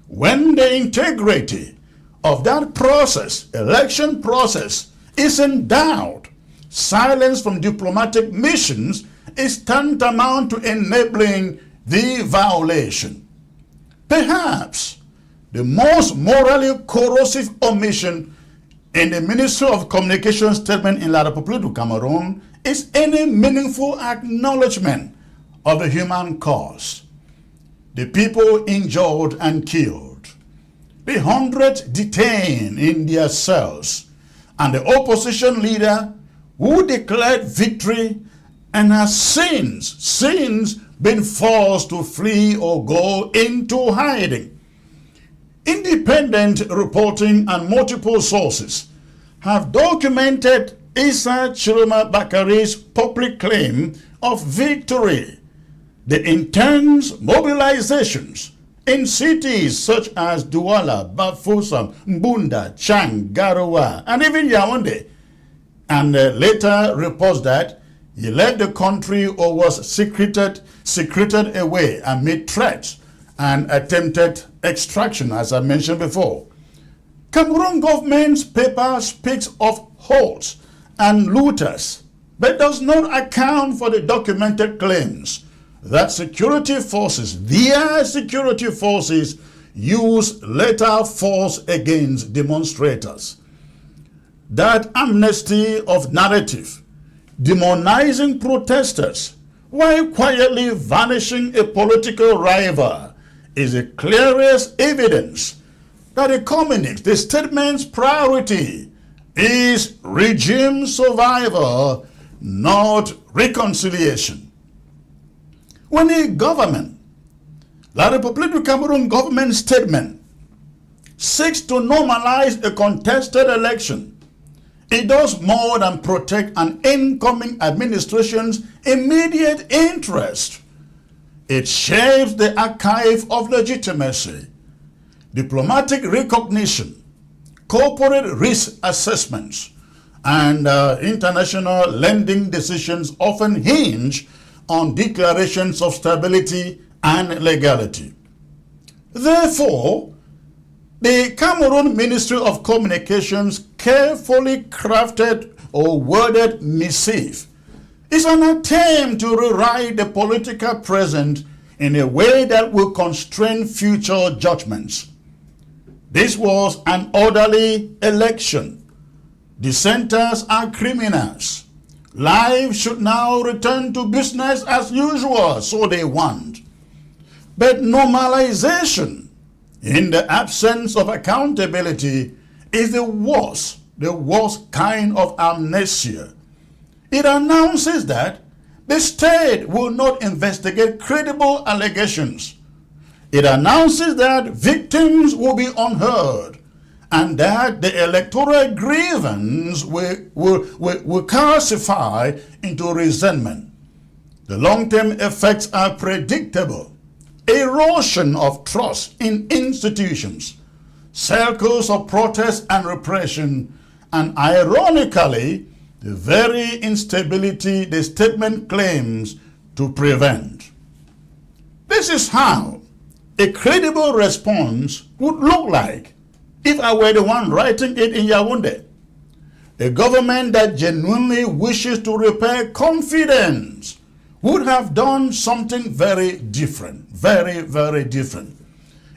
When the integrity of that process, election process, is in doubt, silence from diplomatic missions is tantamount to enabling the violation. Perhaps the most morally corrosive omission in the Ministry of Communications statement in La République du Cameroon is any meaningful acknowledgement of the human cause, the people injured and killed, the hundreds detained in their cells, and the opposition leader who declared victory and has since been forced to flee or go into hiding. Independent reporting and multiple sources have documented Issa Tchiroma Bakari's public claim of victory. The intense mobilizations in cities such as Douala, Bafoussam, Mbunda, Chang, Garoua, and even Yaoundé, and later reports that he left the country or was secreted away amid threats and attempted extraction, as I mentioned before. Cameroon government's paper speaks of holds and looters, but does not account for the documented claims that their security forces use lethal force against demonstrators. That amnesty of narrative, demonizing protesters while quietly vanishing a political rival, is the clearest evidence that the statement's priority is regime survival, not reconciliation. When a government, La République du Cameroon government statement, seeks to normalize a contested election, it does more than protect an incoming administration's immediate interest. It shapes the archive of legitimacy, diplomatic recognition, corporate risk assessments, and international lending decisions often hinge on declarations of stability and legality. Therefore, the Cameroon Ministry of Communications carefully crafted or worded missive is an attempt to rewrite the political present in a way that will constrain future judgments. This was an orderly election. Dissenters are criminals. Life should now return to business as usual, so they want. But normalization, in the absence of accountability, is the worst kind of amnesia. It announces that the state will not investigate credible allegations. It announces that victims will be unheard and that the electoral grievance will calcify into resentment. The long-term effects are predictable. Erosion of trust in institutions, circles of protest and repression, and ironically, the very instability the statement claims to prevent. This is how a credible response would look like if I were the one writing it in Yaoundé. A government that genuinely wishes to repair confidence would have done something very different, very, very different.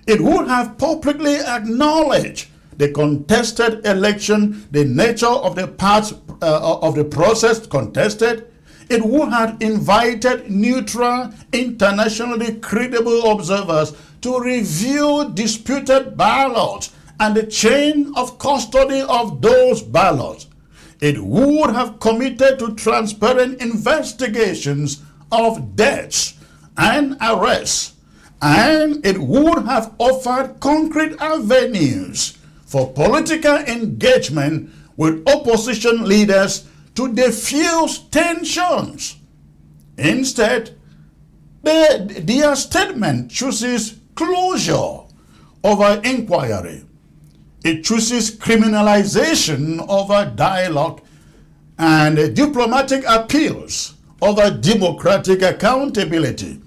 It would have publicly acknowledged the contested election, the nature of the parts of the process contested. It would have invited neutral, internationally credible observers to review disputed ballots and the chain of custody of those ballots. It would have committed to transparent investigations of deaths and arrests, and it would have offered concrete avenues for political engagement with opposition leaders to diffuse tensions. Instead, their statement chooses closure over inquiry. It chooses criminalization over dialogue and diplomatic appeals over democratic accountability.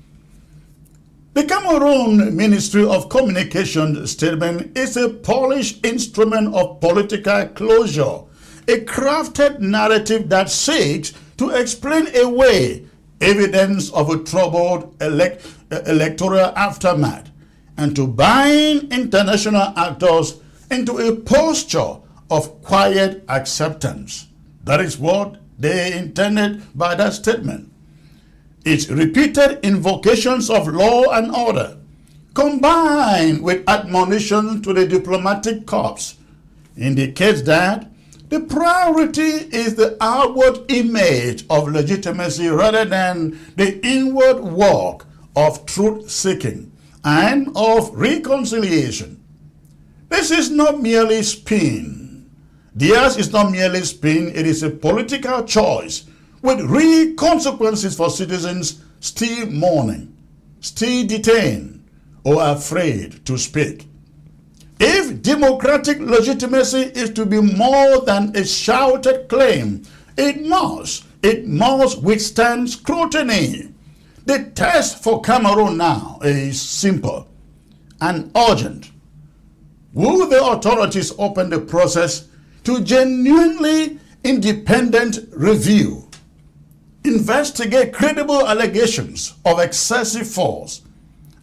The Cameroon Ministry of Communication statement is a polished instrument of political closure, a crafted narrative that seeks to explain away evidence of a troubled electoral aftermath and to bind international actors into a posture of quiet acceptance. That is what they intended by that statement. Its repeated invocations of law and order, combined with admonition to the diplomatic corps, indicates that the priority is the outward image of legitimacy rather than the inward work of truth-seeking and of reconciliation. This is not merely spin. Theirs is not merely spin, it is a political choice with real consequences for citizens still mourning, still detained, or afraid to speak. If democratic legitimacy is to be more than a shouted claim, it must withstand scrutiny. The test for Cameroon now is simple and urgent. Will the authorities open the process to genuinely independent review, investigate credible allegations of excessive force,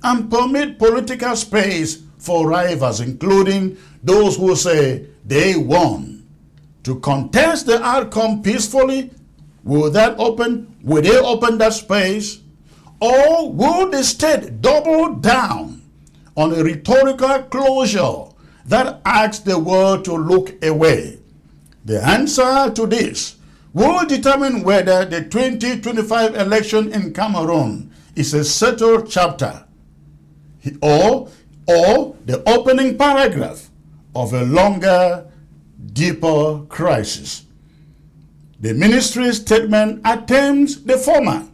and permit political space for rivals, including those who say they won, to contest the outcome peacefully? Will they open that space? Or will the state double down on a rhetorical closure that asks the world to look away? The answer to this will determine whether the 2025 election in Cameroon is a settled chapter or the opening paragraph of a longer, deeper crisis. The ministry's statement attempts the former.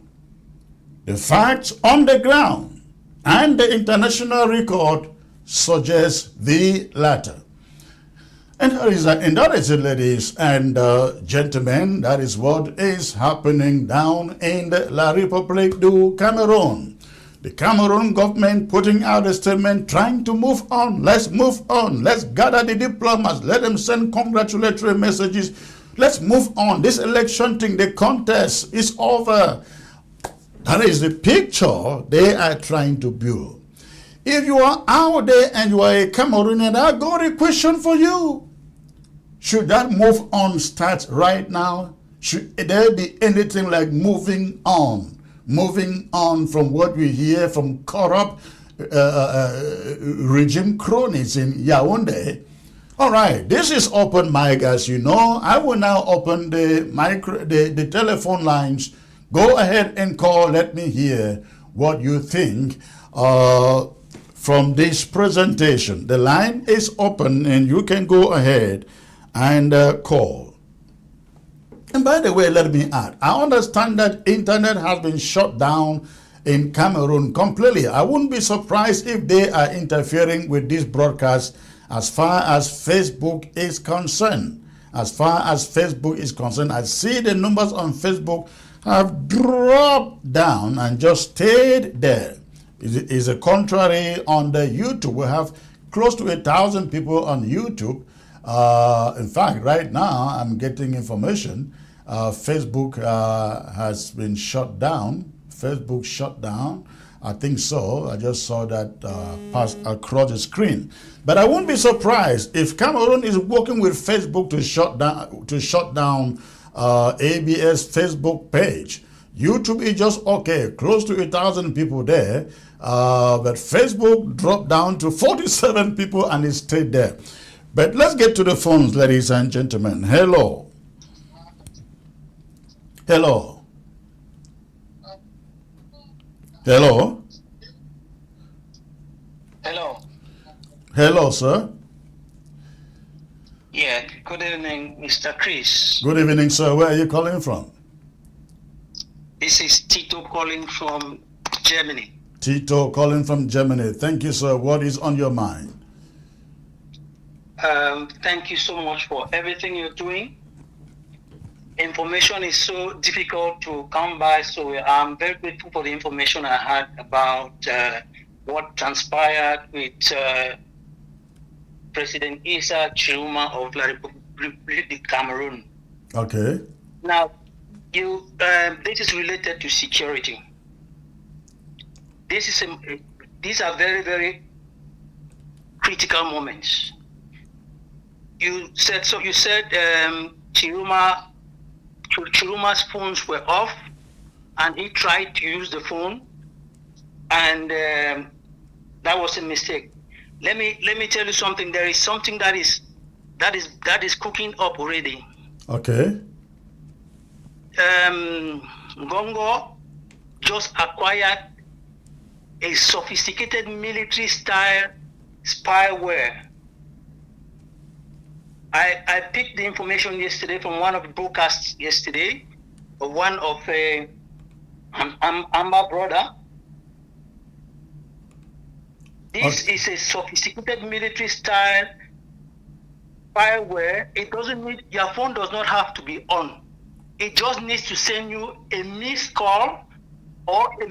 The facts on the ground and the international record suggest the latter. And that is it, ladies and gentlemen. That is what is happening down in the La République du Cameroon. The Cameroon government putting out a statement trying to move on. Let's move on. Let's gather the diplomats. Let them send congratulatory messages. Let's move on. This election thing, the contest is over. That is the picture they are trying to build. If you are out there and you are a Cameroonian, I got a question for you. Should that move on start right now? Should there be anything like moving on? Moving on from what we hear from corrupt regime cronies in Yaoundé. All right, this is open mic, as you know. I will now open the telephone lines. Go ahead and call. Let me hear what you think from this presentation. The line is open and you can go ahead and call. And by the way, let me add, I understand that internet has been shut down in Cameroon completely. I wouldn't be surprised if they are interfering with this broadcast as far as Facebook is concerned. As far as Facebook is concerned, I see the numbers on Facebook have dropped down and just stayed there. It is a contrary on the YouTube. We have close to 1,000 people on YouTube. In fact, right now, I'm getting information. Facebook has been shut down. Facebook shut down. I think so. I just saw that pass across the screen. But I won't be surprised if Cameroon is working with Facebook to shut down ABS Facebook page. YouTube is just okay, close to 1,000 people there. But Facebook dropped down to 47 people and it stayed there. But let's get to the phones, ladies and gentlemen. Hello. Hello. Hello. Hello. Hello, sir. Yeah, good evening, Mr. Chris. Good evening, sir. Where are you calling from? This is Tito calling from Germany. Tito calling from Germany. Thank you, sir. What is on your mind? Thank you so much for everything you're doing. Information is so difficult to come by, so I'm very grateful for the information I had about what transpired with President Issa Tchiroma of the Republic of Cameroon. Okay. Now, this is related to security. These are very, very critical moments. You said Chiroma's phones were off, and he tried to use the phone, and that was a mistake. Let me tell you something. There is something that is cooking up already. Okay. Gongo just acquired a sophisticated military-style spyware. I picked the information yesterday from one of the broadcasts yesterday, of one of Amber brother. This is a sophisticated military-style spyware. It doesn't need, your phone does not have to be on. It just needs to send you a missed call, or the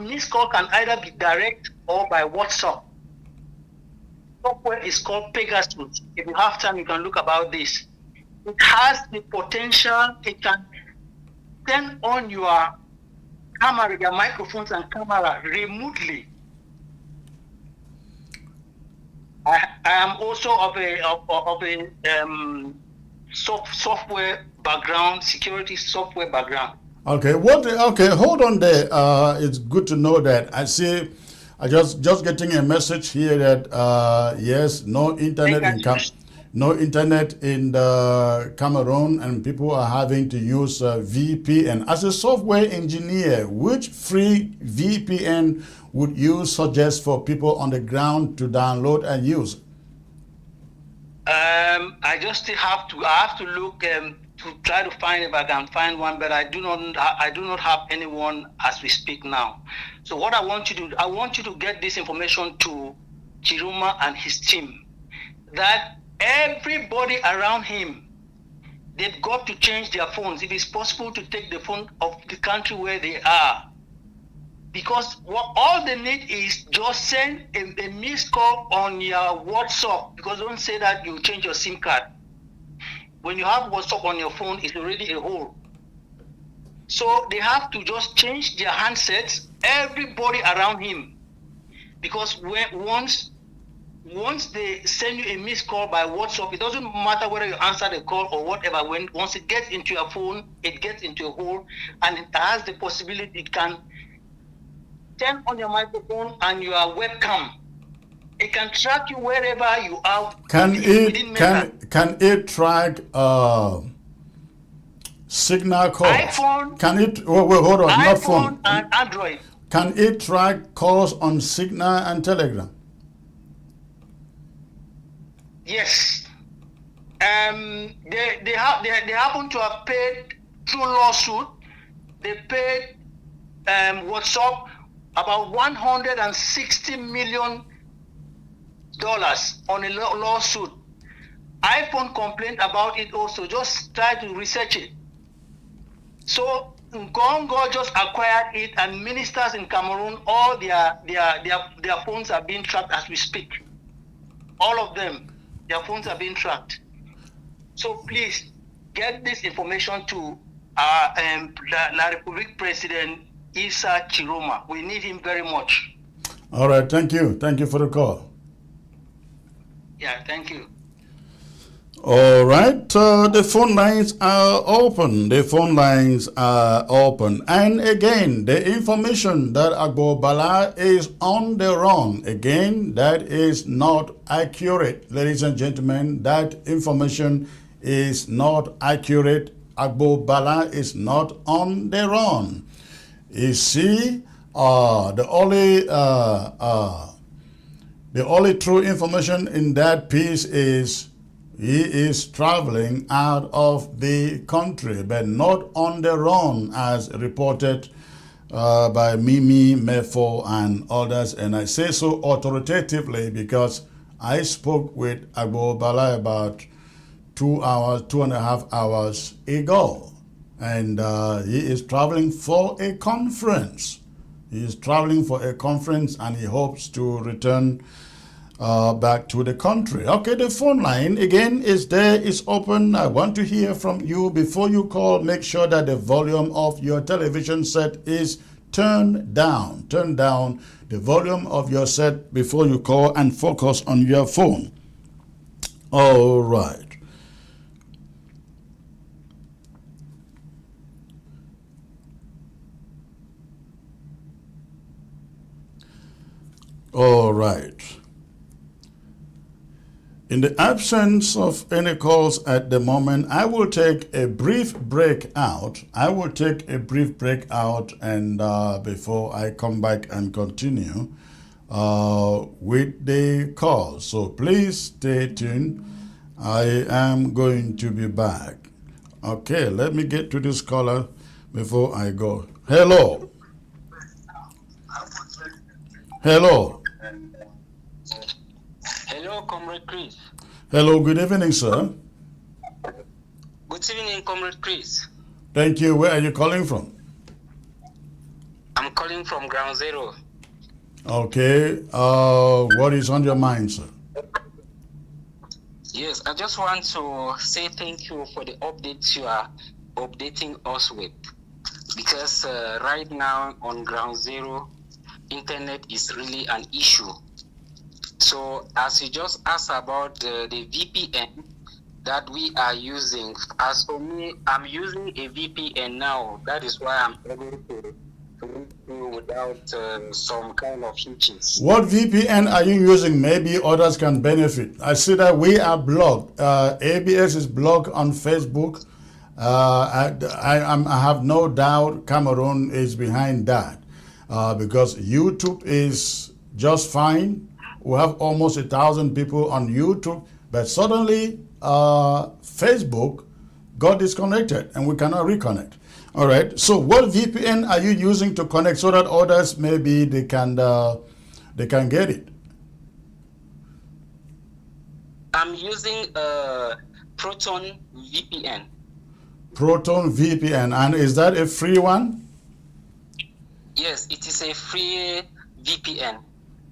missed call can either be direct or by WhatsApp. Software is called Pegasus. If you have time, you can look about this. It has the potential. It can turn on your camera, your microphones and camera remotely. I am also of a software background, security software background. Okay. Okay. Hold on there. It's good to know that. I see. I just getting a message here that yes, no internet in the Cameroon, and people are having to use VPN. As a software engineer, which free VPN would you suggest for people on the ground to download and use? I just have to look to try to find if I can find one, but I do not have anyone as we speak now. So what I want you to do, I want you to get this information to Tchiroma and his team, that everybody around him, they've got to change their phones. If it's possible to take the phone of the country where they are, because all they need is just send a missed call on your WhatsApp, because don't say that you change your SIM card. When you have WhatsApp on your phone, it's already a hole. So they have to just change their handsets, everybody around him. Because once they send you a missed call by WhatsApp, it doesn't matter whether you answer the call or whatever. Once it gets into your phone, it gets into a hole, and it has the possibility it can turn on your microphone and your webcam. It can track you wherever you are. Can it track signal calls? iPhone. Can it? Wait, hold on. iPhone Not phone. and Android. Can it track calls on Signal and Telegram? Yes. They happen to have paid through lawsuit. They paid WhatsApp about $160 million on a lawsuit. iPhone complained about it also. Just try to research it. So Gongo just acquired it, and ministers in Cameroon, all their phones are being tracked as we speak. All of them, their phones are being tracked. So please get this information to La Republic President Issa Tchiroma. We need him very much. All right, thank you. Thank you for the call. Yeah, thank you. All right, the phone lines are open. The phone lines are open. And again, the information that Agbo Bala is on the run, again, that is not accurate. Ladies and gentlemen, that information is not accurate. Agbo Bala is not on the run. You see, the only true information in that piece is he is traveling out of the country, but not on the run, as reported by Mimi, Mefo, and others. And I say so authoritatively because I spoke with Agbo Bala about 2 hours, 2.5 hours ago. And he is traveling for a conference. He is traveling for a conference and he hopes to return back to the country. Okay, the phone line again is there, is open. I want to hear from you. Before you call, make sure that the volume of your television set is turned down. Turn down the volume of your set before you call and focus on your phone. All right. All right. In the absence of any calls at the moment, I will take a brief break out. And before I come back and continue with the call. So please stay tuned. I am going to be back. Okay, let me get to this caller before I go. Hello. Hello. Hello, Comrade Chris. Hello, good evening, sir. Good evening, Comrade Chris. Thank you. Where are you calling from? I'm calling from Ground Zero. Okay. What is on your mind, sir? Yes, I just want to say thank you for the updates you are updating us with. Because right now on Ground Zero, internet is really an issue. So as you just asked about the VPN that we are using, as for me, I'm using a VPN now. That is why I'm able to reach you without some kind of hitches. What VPN are you using? Maybe others can benefit. I see that we are blocked. ABS is blocked on Facebook. I have no doubt Cameroon is behind that because YouTube is just fine. We have almost 1,000 people on YouTube, but suddenly Facebook got disconnected and we cannot reconnect. All right. So what VPN are you using to connect so that others maybe they can get it? I'm using Proton VPN. Proton VPN, and is that a free one? Yes, it is a free VPN.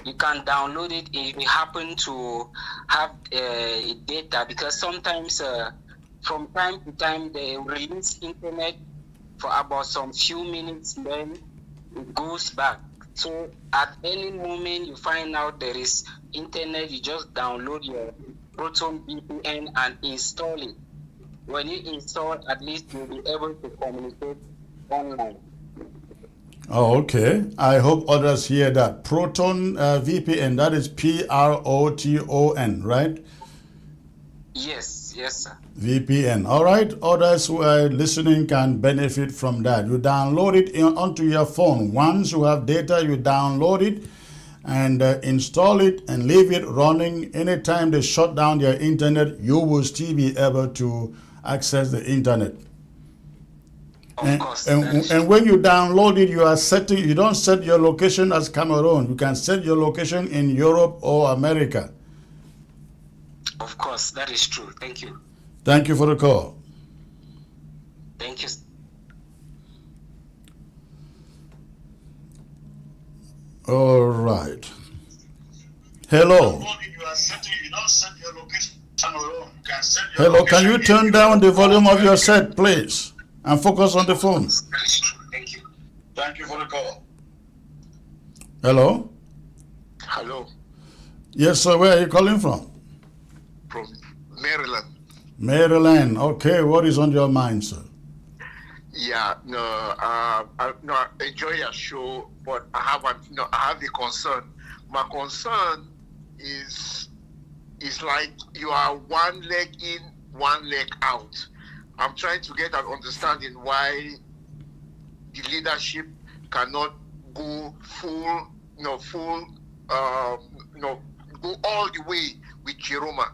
You can download it if you happen to have data, because sometimes from time to time they release internet for about some few minutes, then it goes back. So at any moment you find out there is internet, you just download your Proton VPN and install it. When you install, at least you'll be able to communicate online. Oh, okay. I hope others hear that. Proton VPN, that is Proton, right? Yes, sir. VPN. All right. Others who are listening can benefit from that. You download it onto your phone. Once you have data, you download it and install it and leave it running. Anytime they shut down your internet, you will still be able to access the internet. Of course. And when you download it, you don't set your location as Cameroon. You can set your location in Europe or America. Of course, that is true. Thank you. Thank you for the call. Thank you. All right. Hello. Hello, can you turn down the volume of your set, please? And focus on the phone. Thank you. Thank you for the call. Hello? Hello, Yes, sir. Where are you calling from? from Maryland. Maryland. Okay, what is on your mind, sir? Yeah, I enjoy your show, but I have a concern. My concern is like you are one leg in, one leg out. I'm trying to get an understanding why the leadership cannot go go all the way with Tchiroma.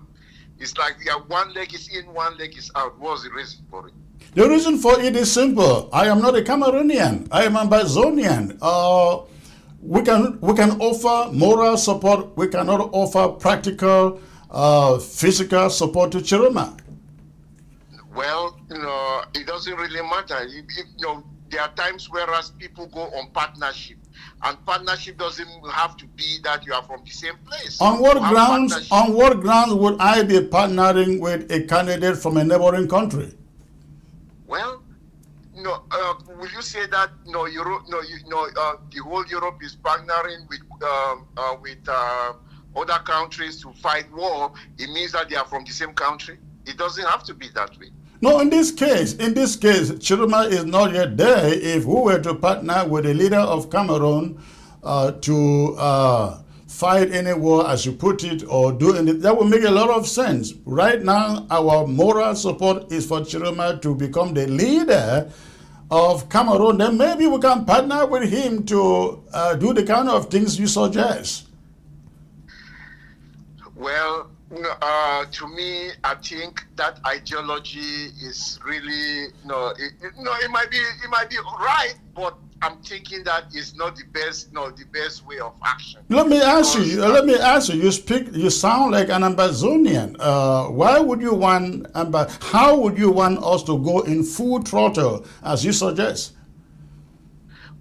It's like one leg is in, one leg is out. What's the reason for it? The reason for it is simple. I am not a Cameroonian. I am a Ambazonian. we can offer moral support. We cannot offer practical, physical support to Tchiroma. Well, it doesn't really matter. There are times whereas people go on partnership, and partnership doesn't have to be that you are from the same place. On what grounds? On what grounds would I be partnering with a candidate from a neighboring country? Well, will you say that Europe, the whole Europe is partnering with other countries to fight war? It means that they are from the same country. It doesn't have to be that way. No, in this case, Tchiroma is not yet there. If we were to partner with the leader of Cameroon to fight any war, as you put it, or do anything, that would make a lot of sense. Right now, our moral support is for Tchiroma to become the leader of Cameroon. Then maybe we can partner with him to do the kind of things you suggest. Well, to me, I think that ideology is really it might be right, but I'm thinking that it's not the best way of action. Let me ask you. You sound like an Ambazonian. Why would you want how would you want us to go in full throttle as you suggest?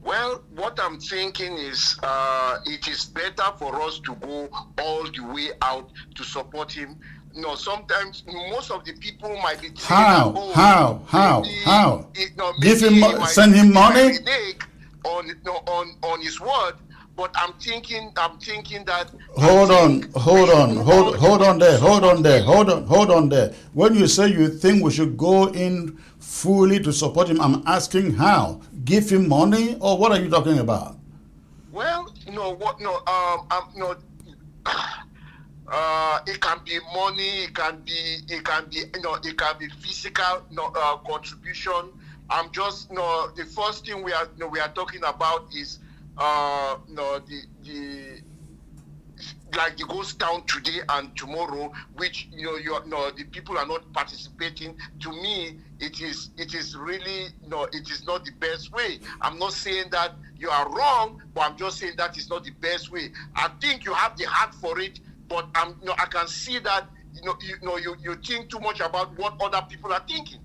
Well, what I'm thinking is it is better for us to go all the way out to support him. Sometimes most of the people might be thinking, how? Send him money on his word. But I'm thinking that. Hold on there. When you say you think we should go in fully to support him, I'm asking how. Give him money, or what are you talking about? Well, it can be money, it can be physical contribution. I'm just the first thing we are talking about is like the ghost town today and tomorrow, which the people are not participating. To me, it is really it is not the best way. I'm not saying that you are wrong, but I'm just saying that is not the best way. I think you have the heart for it, but I can see that you think too much about what other people are thinking.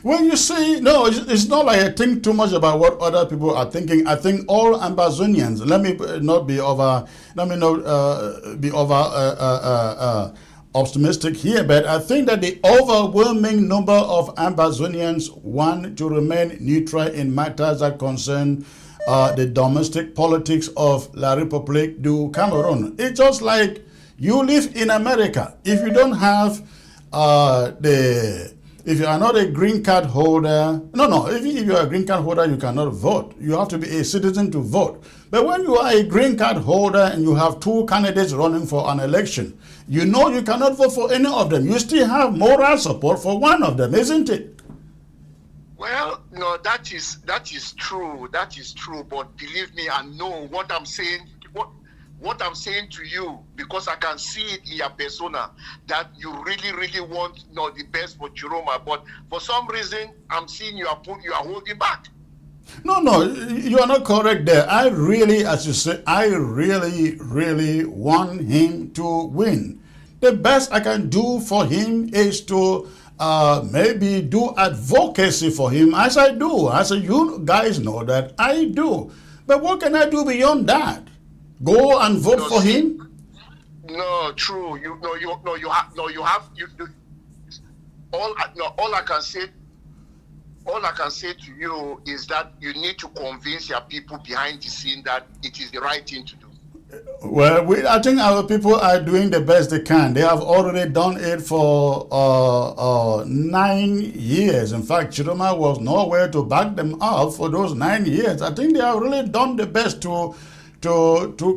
Well, you see, no, it's not like I think too much about what other people are thinking. I think all Ambazonians, let me not be optimistic here, but I think that the overwhelming number of Ambazonians want to remain neutral in matters that concern the domestic politics of La République du Cameroun. It's just like you live in America. If you don't have if you are not a green card holder, if you are a green card holder, you cannot vote. You have to be a citizen to vote. But when you are a green card holder and you have two candidates running for an election, you cannot vote for any of them. You still have moral support for one of them, isn't it? Well, no, that is true. That is true. But believe me, I know what I'm saying. What I'm saying to you, because I can see it in your persona, that you really, really want the best for Tchiroma, but for some reason, I'm seeing you are holding back. No, you are not correct there. I really, as you say, I really, really want him to win. The best I can do for him is to maybe do advocacy for him, as I do. As you guys know that I do. But what can I do beyond that? Go and vote for him? No, true. All I can say to you is that you need to convince your people behind the scene that it is the right thing to do. Well, I think our people are doing the best they can. They have already done it for 9 years. In fact, Tchiroma was nowhere to back them up for those 9 years. I think they have really done the best to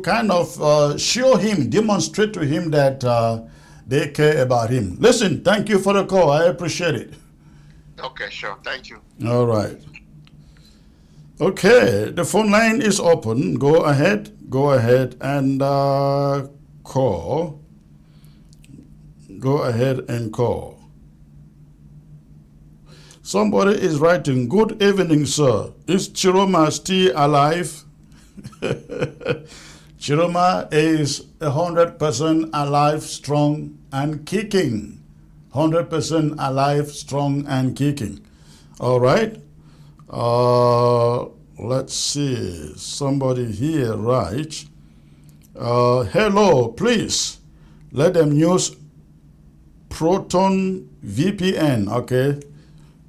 kind of show him, demonstrate to him that they care about him. Listen, thank you for the call. I appreciate it. Okay, sure. Thank you. All right. Okay, the phone line is open. Go ahead and call. Go ahead and call. Somebody is writing, "Good evening, sir. Is Tchiroma still alive?" Tchiroma is 100% alive, strong, and kicking. 100% alive, strong, and kicking. All right. Let's see. Somebody here writes, hello, please let them use Proton VPN. Okay.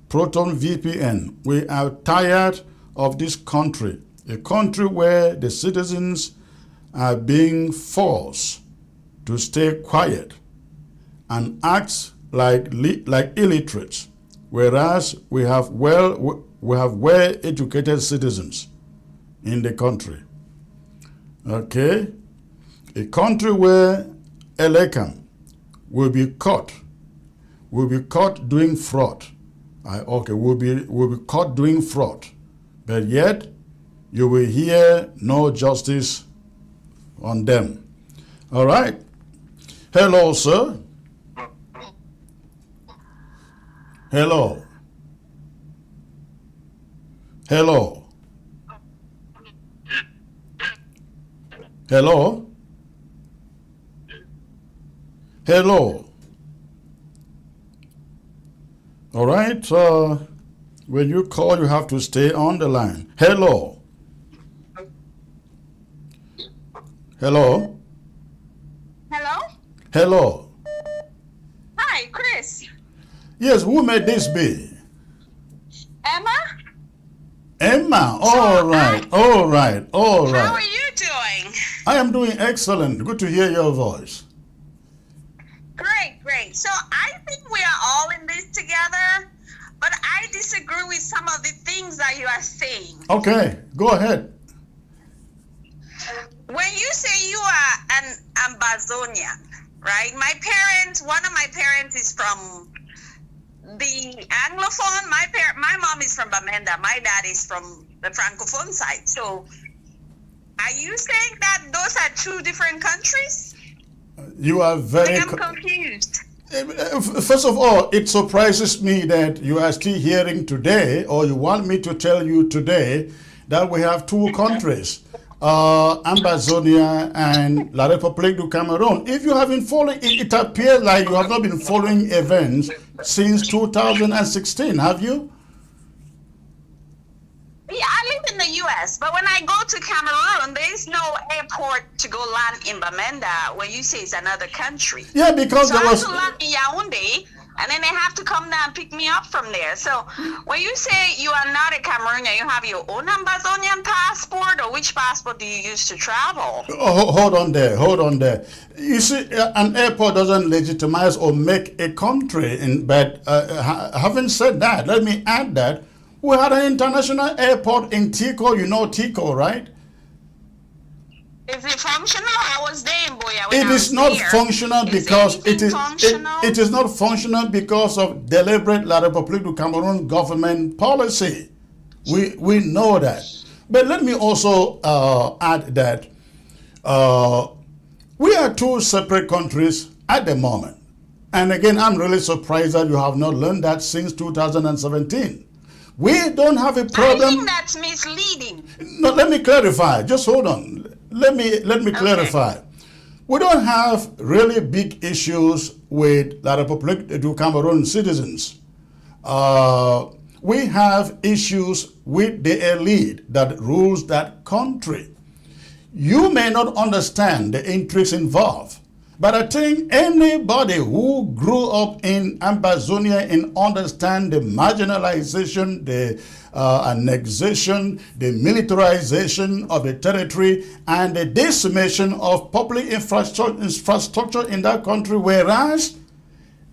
Proton VPN. We are tired of this country, a country where the citizens are being forced to stay quiet and act like illiterates, whereas we have well-educated citizens in the country. Okay, a country where Elekam will be caught doing fraud. Will be caught doing fraud, but yet you will hear no justice on them. All right. Hello, sir. Hello. Hello. Hello. Hello. All right. When you call, you have to stay on the line. Hello. Hello. Hello? Hello. Hi, Chris. Yes, who may this be? Emma? Emma. All right. All right. All right. How are you doing? I am doing excellent. Good to hear your voice. Great, great. So I think we are all in this together, but I disagree with some of the things that you are saying. Okay, go ahead. When you say you are an Amazonian, right? One of my parents is from the Anglophone. My mom is from Bamenda. My dad is from the Francophone side. So are you saying that those are two different countries? You are very... I'm confused. First of all, it surprises me that you are still hearing today, or you want me to tell you today, that we have two countries, Ambazonia and La République du Cameroon. If you have been following, it appears like you have not been following events since 2016, have you? Yeah, I live in the U.S., but when I go to Cameroon, there is no airport to go land in Bamenda, where you say it's another country. Yeah, because so there was... I have to land in Yaoundé, and then they have to come down and pick me up from there. So when you say you are not a Cameroonian, you have your own Ambazonian passport, or which passport do you use to travel? Oh, hold on there, hold on there. You see, an airport doesn't legitimize or make a country, but having said that, let me add that we had an international airport in Tico. You know Tico, right? Is it functional? I was there in Boya. It is not functional because it is not functional because of deliberate La République du Cameroon government policy. We know that. But let me also add that we are two separate countries at the moment. And again, I'm really surprised that you have not learned that since 2017. We don't have a problem. I think that's misleading. No, let me clarify. Just hold on. Let me clarify. We don't have really big issues with La République du Cameroon citizens. We have issues with the elite that rules that country. You may not understand the intrigues involved, but I think anybody who grew up in Ambazonia and understand the marginalization, the annexation, the militarization of the territory, and the decimation of public infrastructure in that country, whereas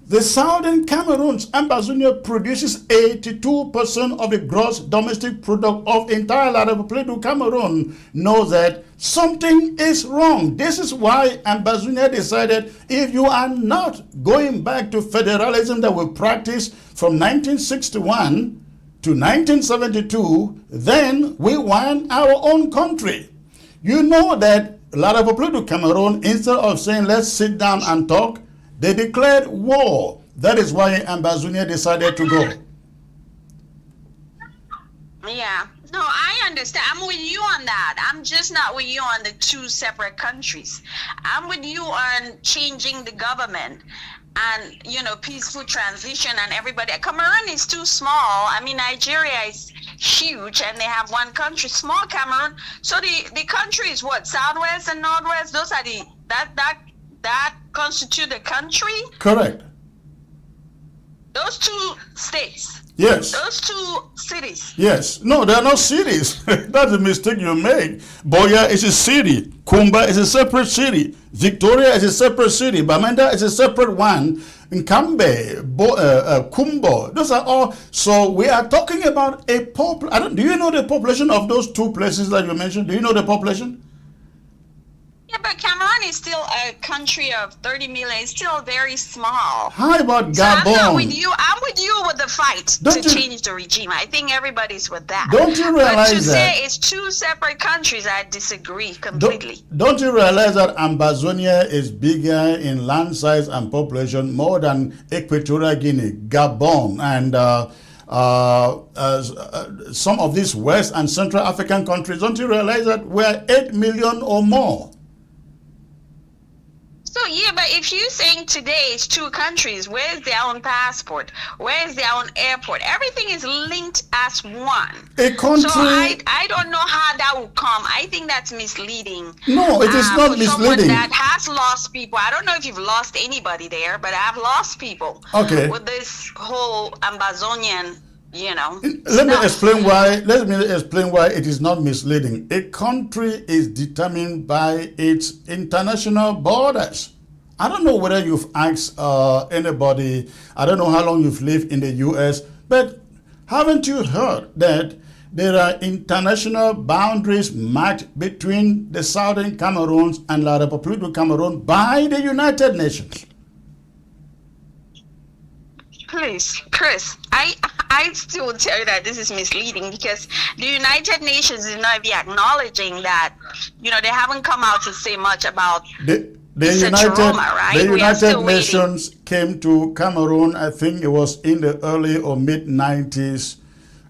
the southern Cameroon's Ambazonia produces 82% of the gross domestic product of entire La République du Cameroon, knows that something is wrong. This is why Ambazonia decided, if you are not going back to federalism that we practiced from 1961 to 1972, then we want our own country. You know that La République du Cameroon, instead of saying let's sit down and talk, they declared war. That is why Ambazonia decided to go. Yeah. No, I understand. I'm with you on that. I'm just not with you on the two separate countries. I'm with you on changing the government and, peaceful transition and everybody. Cameroon is too small. I mean, Nigeria is huge and they have one country, small Cameroon. So the country is what? Southwest and Northwest? Those are that constitute the country? Correct. Those two states. Yes. Those two cities. Yes. No, they are not cities. That's a mistake you make. Boya is a city. Kumba is a separate city. Victoria is a separate city. Bamenda is a separate one. Nkambe, Kumbo, those are all. So we are talking about a do you know the population of those two places that you mentioned? Do you know the population? Yeah, but Cameroon is still a country of 30 million. It's still very small. How about Gabon? So I'm not with you. I'm with you with the fight to change the regime. I think everybody's with that. Don't you realize but to that? say it's two separate countries, I disagree completely. Don't you realize that Ambazonia is bigger in land size and population more than Equatorial Guinea, Gabon, and some of these West and Central African countries? Don't you realize that we're 8 million or more? So yeah, but if you're saying today it's two countries, where's their own passport? Where's their own airport? Everything is linked as one. A country. So I don't know how that will come. I think that's misleading. No, it is not for misleading. Someone that has lost people. I don't know if you've lost anybody there, but I've lost people. Okay. With this whole Ambazonian. Let me explain why it is not misleading. A country is determined by its international borders. I don't know whether you've asked anybody, I don't know how long you've lived in the US, but haven't you heard that there are international boundaries marked between the Southern Cameroons and La République du Cameroon by the United Nations? Please, Chris, I still tell you that this is misleading because the United Nations is not even acknowledging that, they haven't come out to say much about the Tchiroma, right? The United Nations came to Cameroon, I think it was in the early or mid 90s,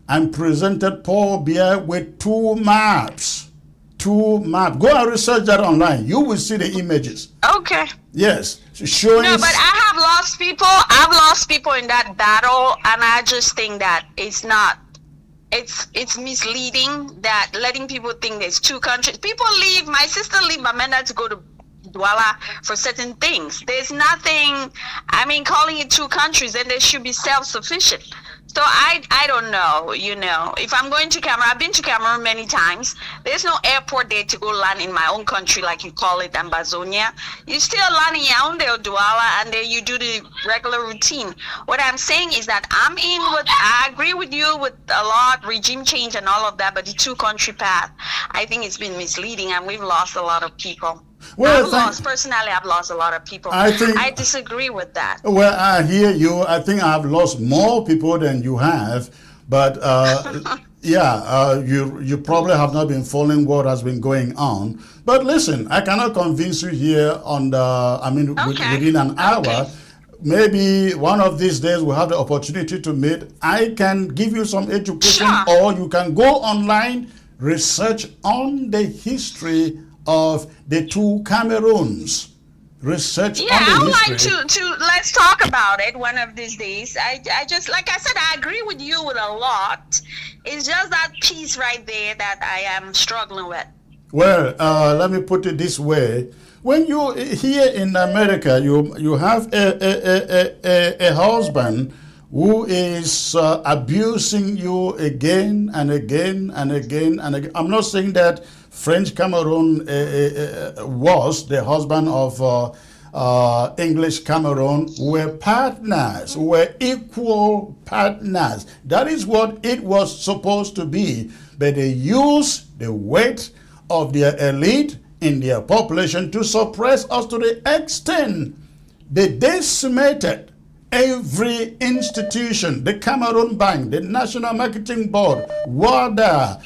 and presented Paul Biya with two maps. Go and research that online. You will see the images. Okay. Yes. Showing. No, but I have lost people. I've lost people in that battle, and I just think that it's misleading that letting people think there's two countries. People leave. My sister leave Bamenda to go to Douala for certain things. There's nothing. Calling it two countries, then they should be self-sufficient. So I don't know, if I'm going to Cameroon, I've been to Cameroon many times. There's no airport there to go land in my own country, like you call it, Ambazonia. You still land in Yaoundé or Douala, and then you do the regular routine. What I'm saying is that I agree with you with a lot, regime change and all of that, but the two-country path, I think it's been misleading, and we've lost a lot of people. Well, Personally, I've lost a lot of people. I disagree with that. Well, I hear you. I think I've lost more people than you have. But you probably have not been following what has been going on. But listen, I cannot convince you here within an hour. Okay. Maybe one of these days we'll have the opportunity to meet. I can give you some education, or you can go online, research on the history of the two Cameroons. Research on the history. I would like to let's talk about it one of these days. I just, like I said, I agree with you with a lot. It's just that piece right there that I am struggling with. Well, let me put it this way. When you here in America, you have a husband who is abusing you again and again and again and again. I'm not saying that French Cameroon was the husband of English Cameroon. Were partners, were equal partners. That is what it was supposed to be. But they used the weight of their elite in their population to suppress us to the extent they decimated every institution, the Cameroon Bank, the National Marketing Board, WADA,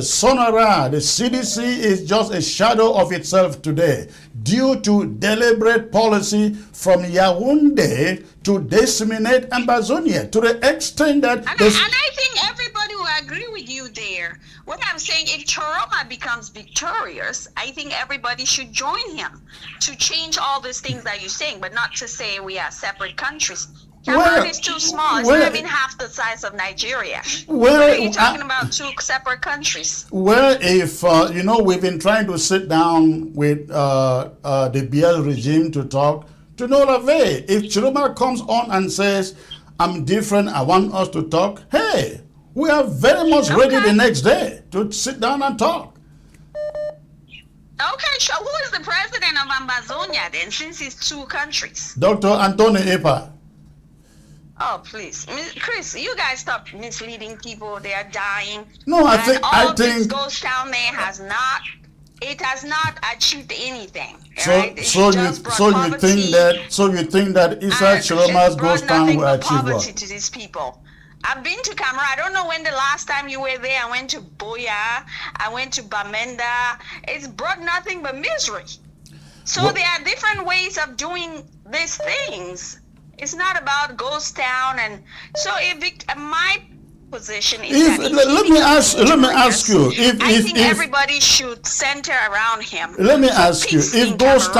Sonora, the CDC is just a shadow of itself today due to deliberate policy from Yaoundé to disseminate Ambazonia to the extent that... And I think everybody will agree with you there. What I'm saying, if Tchiroma becomes victorious, I think everybody should join him to change all these things that you're saying, but not to say we are separate countries. Cameroon is too small. It's not even half the size of Nigeria. What are you talking about, two separate countries? Well, if, we've been trying to sit down with the BL regime to talk, to no avail. If Tchiroma comes on and says, I'm different, I want us to talk, hey, we are very much ready the next day to sit down and talk. Okay, so who is the president of Amazonia then, since it's two countries? Dr. Antonio Epa. Oh, please. Chris, you guys stop misleading people. They are dying. No, I think this ghost town there has not achieved anything. So right? you think that Issa Tchiroma's ghost town will achieve poverty what? to these people. I've been to Cameroon. I don't know when the last time you were there. I went to Boya. I went to Bamenda. It's brought nothing but misery. So there are different ways of doing these things. It's not about ghost town, and so my position is let me ask you. I think everybody should center around him. Let me ask you, if ghost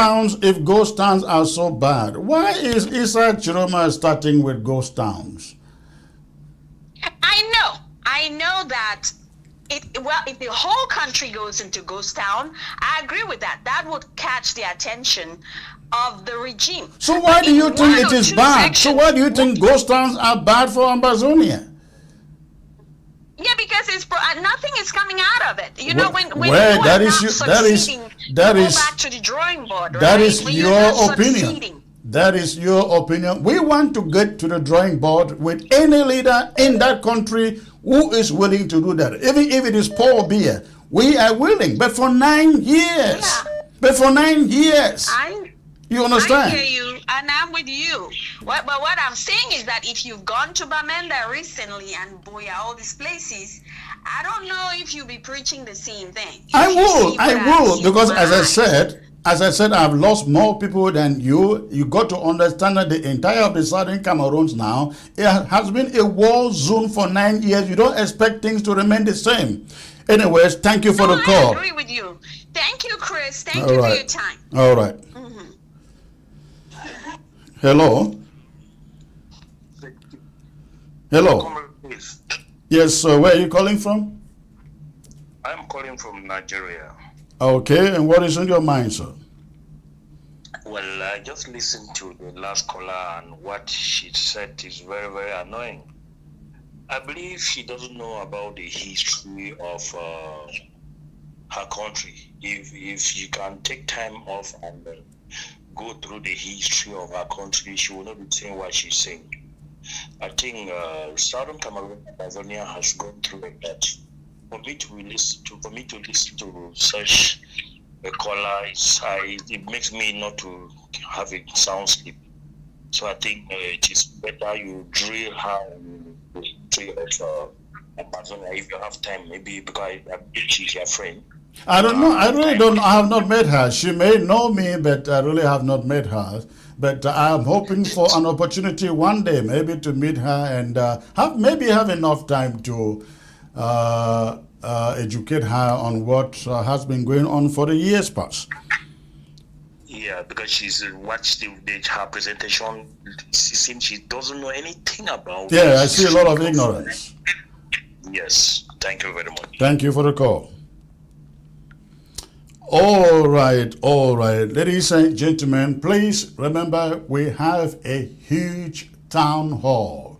towns are so bad, why is Issa Tchiroma starting with ghost towns? I know that. If the whole country goes into ghost town, I agree with that. That would catch the attention of the regime. So why do you think it is bad? So why do you think ghost towns are bad for Amazonia? Yeah, because nothing is coming out of it. You know, when that is back to the drawing board. That right? is your opinion. That is your opinion. We want to get to the drawing board with any leader in that country who is willing to do that. Even if it is Paul Biya, we are willing. But for 9 years. You understand? I hear you, and I'm with you. But what I'm saying is that if you've gone to Bamenda recently and Boya, all these places, I don't know if you'll be preaching the same thing. I will, because as I said, I've lost more people than you. You got to understand that the entire of the southern Cameroons now, it has been a war zone for 9 years. You don't expect things to remain the same. Anyways, thank you for the call. I agree with you. Thank you, Chris. Thank you for your time. All right. Hello. Hello. Yes, sir. Where are you calling from? I'm calling from Nigeria. Okay, and what is on your mind, sir? Well, I just listened to the last caller, and what she said is very, very annoying. I believe she doesn't know about the history of her country. If you can take time off and go through the history of her country, she will not be saying what she's saying. I think Southern Cameroon, Amazonia has gone through that. For me to listen to such a caller, it makes me not to have a sound sleep. So I think it is better you drill her in the history of Amazonia if you have time, maybe, because I believe she's your friend. I don't know. I really don't. I have not met her. She may know me, but I really have not met her. But I'm hoping for an opportunity one day, maybe to meet her and have enough time to educate her on what has been going on for the years past. Yeah, because she's watched her presentation. It seems she doesn't know anything about. Yeah, I see a lot of ignorance. Yes, thank you very much. Thank you for the call. All right. Ladies and gentlemen, please remember we have a huge town hall.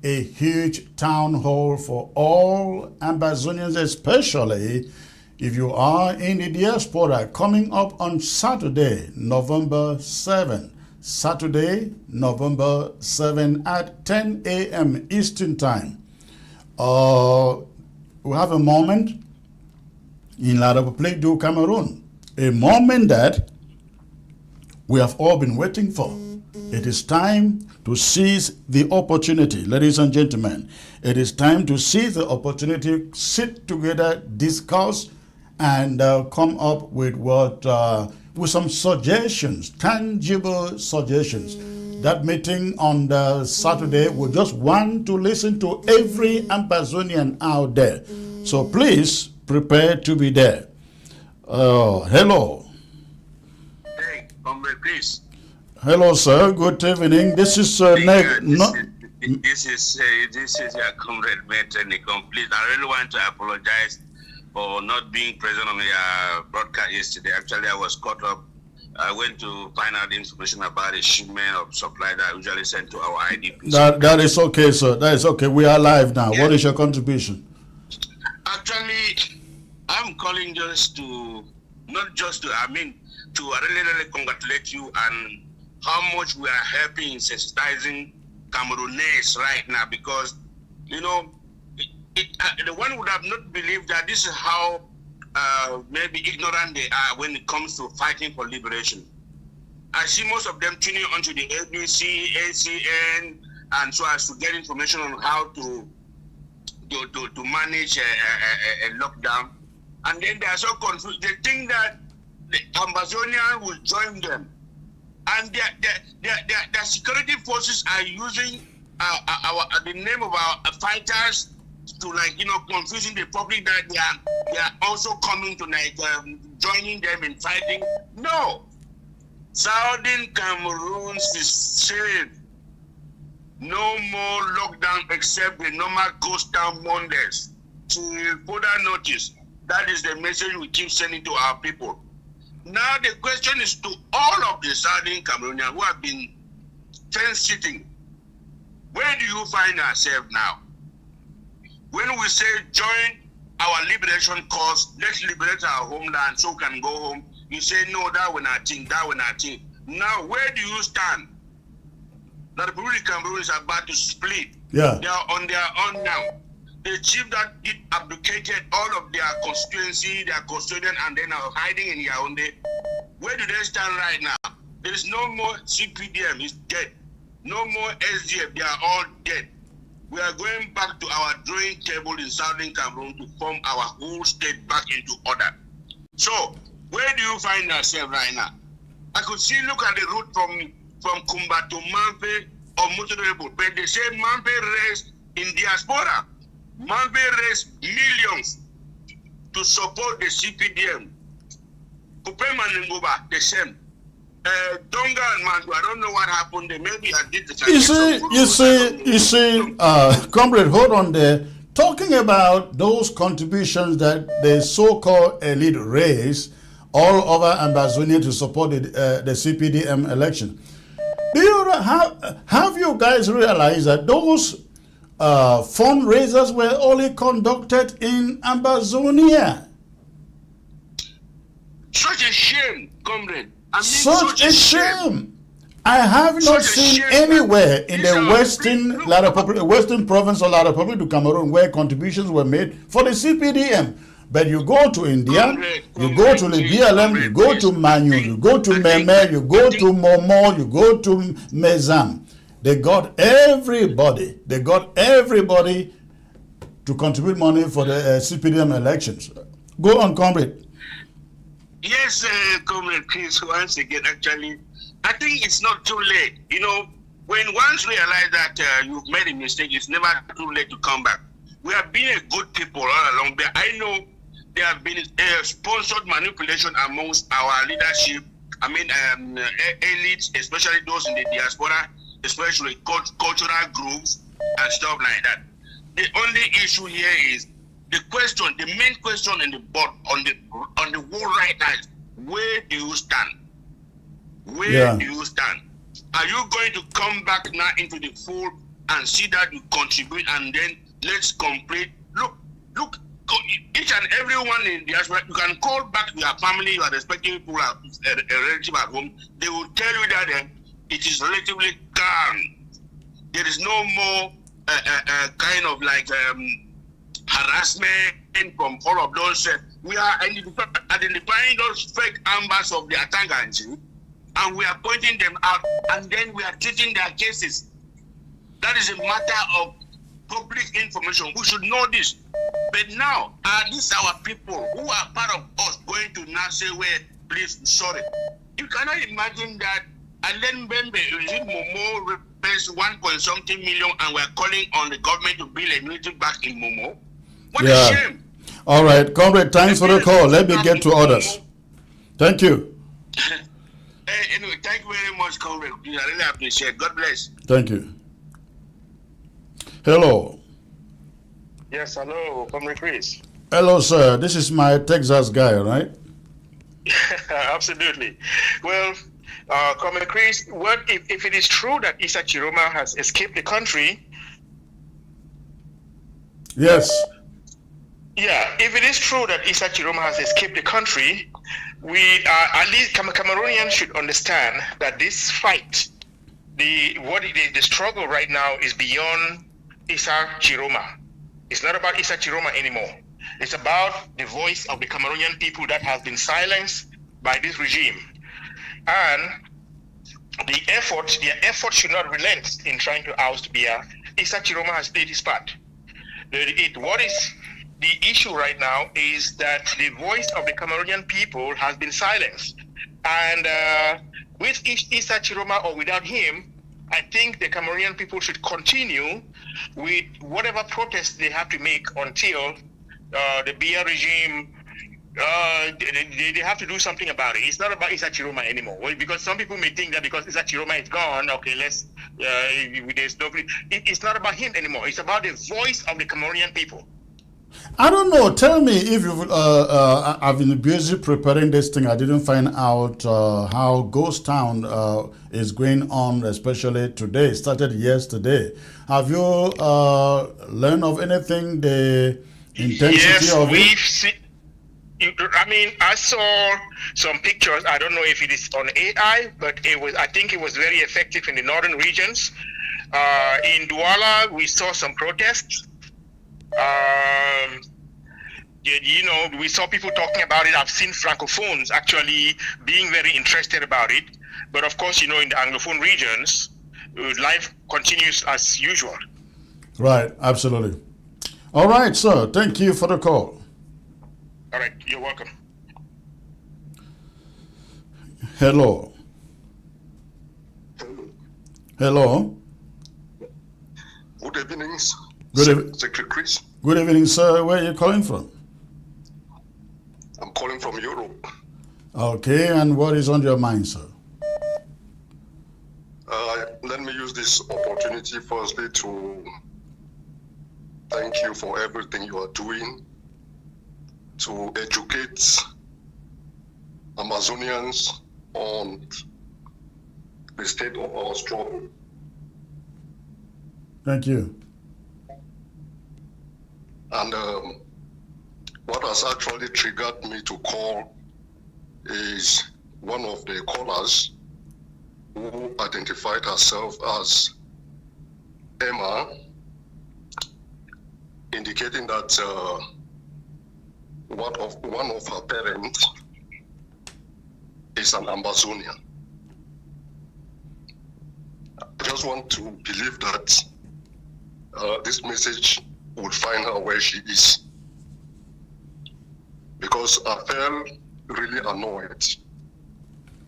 A huge town hall for all Ambazonians, especially if you are in the diaspora, coming up on Saturday, November 7. Saturday, November 7 at 10 a.m. Eastern Time. We have a moment in La République du Cameroon, a moment that we have all been waiting for. It is time to seize the opportunity, ladies and gentlemen. It is time to seize the opportunity, sit together, discuss, and come up with with some suggestions, tangible suggestions. that meeting on the Saturday. We just want to listen to every Ambazonian out there. So please prepare to be there. Hello. Hey, comrade, please. Hello, sir. Good evening. This is This is your comrade Bentley. Please, I really want to apologize for not being present on the broadcast yesterday. Actually, I was caught up. I went to find out information about a shipment of supply that I usually send to our IDP. That is okay, sir. That is okay. We are live now. Yeah. What is your contribution? Actually, I'm calling to really congratulate you on how much we are helping in sensitizing Cameroonese right now, because, you know, the one would have not believed that this is how maybe ignorant they are when it comes to fighting for liberation. I see most of them tuning onto the ABC, ACN, and so as to get information on how to manage a lockdown. And then they are so confused. They think that the Ambazonian will join them. And their security forces are using the name of our fighters to, like, you know, confusing the public that they are also coming to, like, joining them in fighting. No. Southern Cameroon is safe. No more lockdown except the normal coastal Mondays. To further notice, that is the message we keep sending to our people. Now the question is to all of the Southern Cameroonians who have been fence-sitting, where do you find ourselves now? When we say join our liberation cause, let's liberate our homeland so we can go home, you say no, that will not think, that will not think. Now where do you stand? The Republic of Cameroon is about to split. Yeah. They are on their own now. The chief that abdicated all of their constituency, their custodian, and then are hiding in Yaoundé. Where do they stand right now? There is no more CPDM, it's dead. No more SDF, they are all dead. We are going back to our drawing table in Southern Cameroon to form our whole state back into order. So, where do you find yourself right now? I could see, look at the route from Kumba to Mampe or Motorable, but they say Mampe raised in diaspora. Mampe raised millions to support the CPDM. Kupema and Ngoba, the same. Donga and Mandu, I don't know what happened there. Maybe I did the You see, comrade, hold on there. Talking about those contributions that the so-called elite raised all over Ambazonia to support the CPDM election. Do you have you guys realized that those fundraisers were only conducted in Ambazonia? Such a shame, comrade. I mean, such a shame. I have not seen anywhere in the western province of La Republique du Cameroon where contributions were made for the CPDM. But you go to India, you go to the BLM, you go to Manu, you go to Meme, you go to Momo, you go to Mezam. They got everybody. They got everybody to contribute money for the CPDM elections. Go on, comrade. Yes, comrade Chris, once again, actually, I think it's not too late. You know, when once realize that you've made a mistake, it's never too late to come back. We have been a good people all along, but I know there have been sponsored manipulation amongst our leadership. I mean, elites, especially those in the diaspora, especially cultural groups and stuff like that. The only issue here is the main question in the board on the wall right now is, where do you stand? Where do you stand? Are you going to come back now into the fold and see that you contribute and then let's complete? Look, each and every one in the diaspora, you can call back your family, your respective people, a relative at home. They will tell you that it is relatively calm. There is no more kind of like harassment from all of those. We are identifying those fake ambas of the Atanganji, and we are pointing them out, and then we are treating their cases. That is a matter of public information. We should know this. But now, are these our people who are part of us going to now say, well, please, sorry? You cannot imagine that And then Bembe, is it Momo raised 1 point something million and we're calling on the government to build a military back in Momo? What a shame. All right, comrade, thanks for the call. Let me get to others. Thank you. Anyway, thank you very much, comrade. I really appreciate it. God bless. Thank you. Hello. Yes, hello, Comrade Chris. Hello, sir. This is my Texas guy, right? Absolutely. Well, Comrade Chris, what if it is true that Issa Tchiroma has escaped the country? Yes. Yeah, if it is true that Issa Tchiroma has escaped the country, we at least Cameroonians should understand that this fight, the struggle right now is beyond Issa Tchiroma. It's not about Issa Tchiroma anymore. It's about the voice of the Cameroonian people that has been silenced by this regime. And their effort should not relent in trying to oust Biya. Issa Tchiroma has played his part. What is the issue right now is that the voice of the Cameroonian people has been silenced. And with Issa Tchiroma or without him, I think the Cameroonian people should continue with whatever protests they have to make until the Biya regime, they have to do something about it. It's not about Issa Tchiroma anymore. Well, because some people may think that because Issa Tchiroma is gone, okay, there's nobody. It's not about him anymore. It's about the voice of the Cameroonian people. I don't know. Tell me if you've. I've been busy preparing this thing. I didn't find out how Ghost Town is going on, especially today. It started yesterday. Have you learned of anything? The intensity of it? I mean, I saw some pictures. I don't know if it is on AI, but I think it was very effective in the northern regions. In Douala, we saw some protests. We saw people talking about it. I've seen Francophones actually being very interested about it. But of course, in the Anglophone regions, life continues as usual. Right, absolutely. All right, sir. Thank you for the call. All right, you're welcome. Hello. Hello. Good evening, Secretary Chris. Good evening, sir. Where are you calling from? I'm calling from Europe. Okay, and what is on your mind, sir? Let me use this opportunity firstly to thank you for everything you are doing to educate Amazonians on the state of our struggle. Thank you. And what has actually triggered me to call is one of the callers who identified herself as Emma, indicating that one of her parents is an Amazonian. I just want to believe that this message would find her where she is, because I felt really annoyed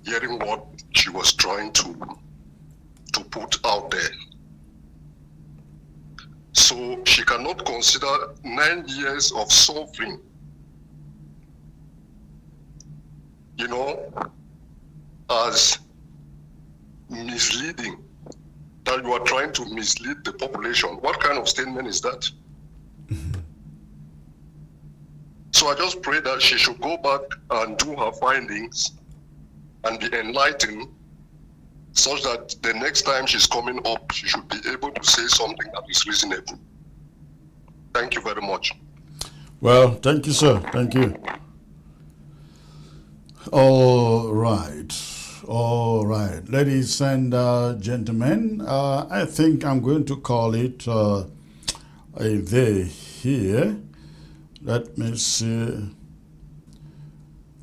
hearing what she was trying to put out there. So she cannot consider 9 years of suffering, as misleading, that you are trying to mislead the population. What kind of statement is that? So I just pray that she should go back and do her findings and be enlightened, such that the next time she's coming up, she should be able to say something that is reasonable. Thank you very much. Well, thank you, sir. Thank you. All right. Ladies and gentlemen, I think I'm going to call it a day here. Let me see.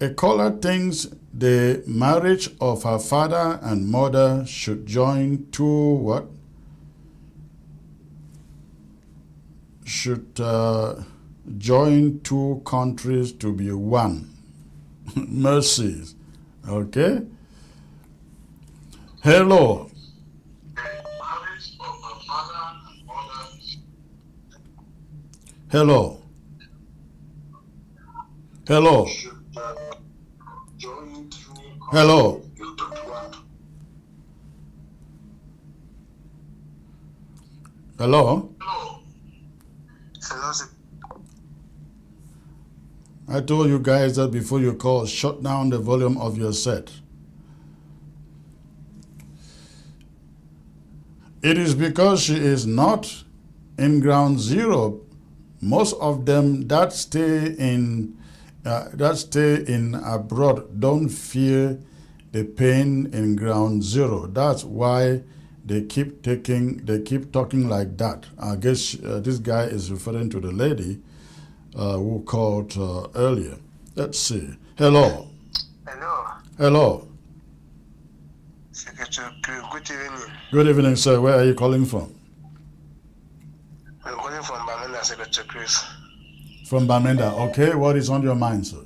A caller thinks the marriage of her father and mother should join two what? Should join two countries to be one. Mercies. Okay. Hello. Hello. Hello. Hello. Hello. I told you guys that before you call, shut down the volume of your set. It is because she is not in ground zero. Most of them that stay in abroad don't fear the pain in ground zero. That's why they keep talking like that. I guess this guy is referring to the lady who called earlier. Let's see. Hello. Hello. Hello. Secretary, good evening. Good evening, sir. Where are you calling from? I'm calling from Bamenda, Secretary Chris. From Bamenda. Okay. What is on your mind, sir?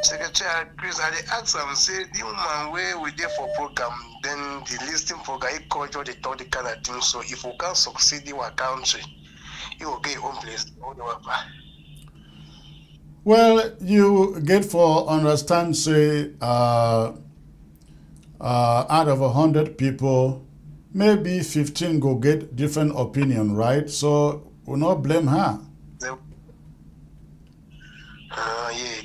Secretary Chris, I asked him, say, the woman where we did for program, then the listing program, he called you, they talk the kind of thing. So if we can succeed in our country, you will get your own place. Well, you get for understand, say, out of 100 people, maybe 15 go get different opinion, right? So we'll not blame her. Yeah,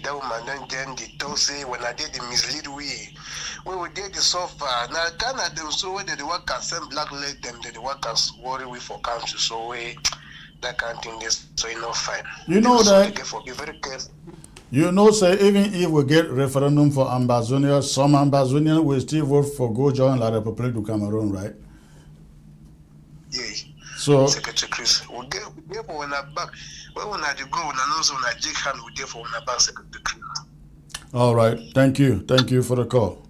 that woman then they don't say when I did the mislead way. When we did the software, now Ghana them so when the workers send black leg them, the workers worry we for country, so we that kind of thing is so enough fine. You know so that. Be very careful. You know, say even if we get referendum for Ambazonia, some Ambazonians will still vote for go join La République du Cameroon, right? Yeah. So Secretary Chris, we get for when I back. When I go, when I know so when I take hand, we get for when I back, Secretary Chris. all right. Thank you for the call.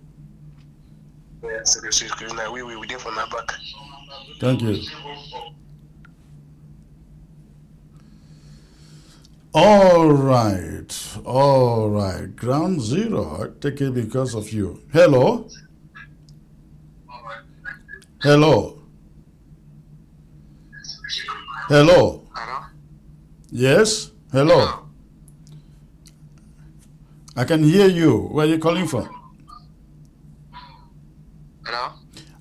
Yeah, Secretary Chris. Now we get for my back. Thank you. All right. Ground zero. I take it because of you. Hello. Hello. Hello. Hello. Yes. Hello. I can hear you. Where are you calling from? Hello.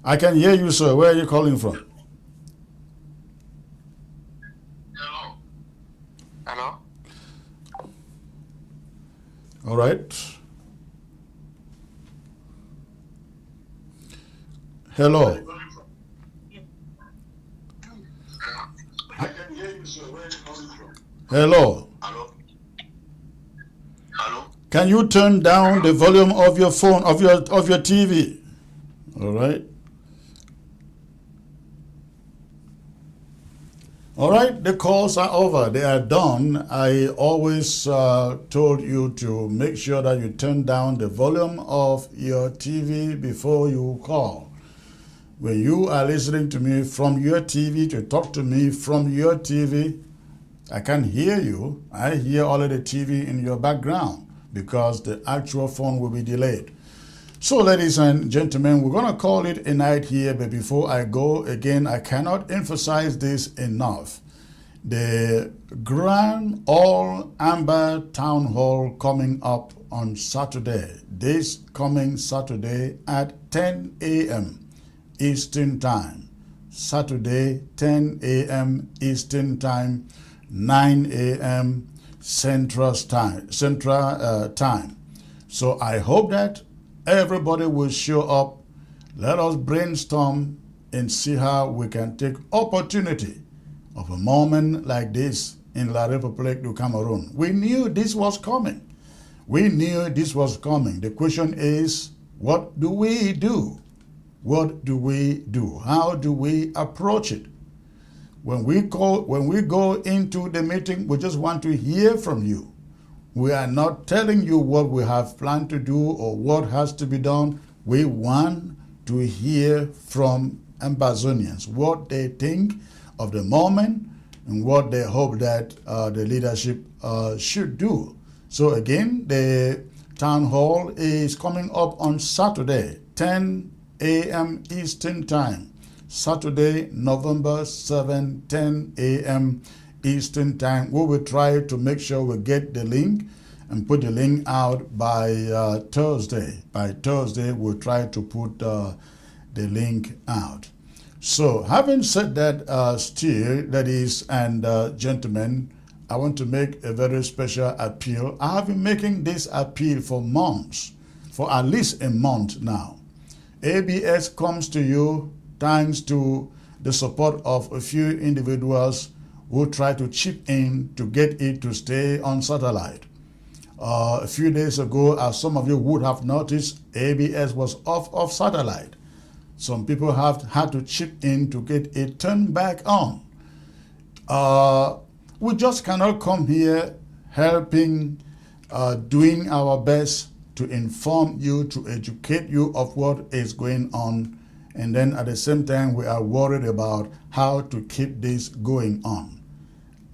I can hear you, sir. Where are you calling from? Hello. All right. Hello. Hello. Hello. Can you turn down the volume of your phone, of your TV? All right. All right, the calls are over. They are done. I always told you to make sure that you turn down the volume of your TV before you call. When you are listening to me from your TV, to talk to me from your TV, I can hear you. I hear all of the TV in your background because the actual phone will be delayed. So, ladies and gentlemen, we're going to call it a night here, but before I go, again, I cannot emphasize this enough. The Grand All Amber Town Hall coming up on Saturday, this coming Saturday at 10 a.m. Eastern Time. Saturday, 10 a.m. Eastern Time, 9 a.m. Central Time. So I hope that everybody will show up. Let us brainstorm and see how we can take opportunity of a moment like this in La République du Cameroun. We knew this was coming. The question is, what do we do? What do we do? How do we approach it? When we go into the meeting, we just want to hear from you. We are not telling you what we have planned to do or what has to be done. We want to hear from Ambazonians, what they think of the moment and what they hope that the leadership should do. So again, the town hall is coming up on Saturday, 10 a.m. Eastern Time. Saturday, November 7, 10 a.m. Eastern Time. We will try to make sure we get the link and put the link out by Thursday. By Thursday, we'll try to put the link out. So, having said that, still, ladies and gentlemen, I want to make a very special appeal. I have been making this appeal for months, for at least a month now. ABS comes to you thanks to the support of a few individuals who try to chip in to get it to stay on satellite. A few days ago, as some of you would have noticed, ABS was off of satellite. Some people have had to chip in to get it turned back on. We just cannot come here helping, doing our best to inform you, to educate you of what is going on, and then at the same time we are worried about how to keep this going on.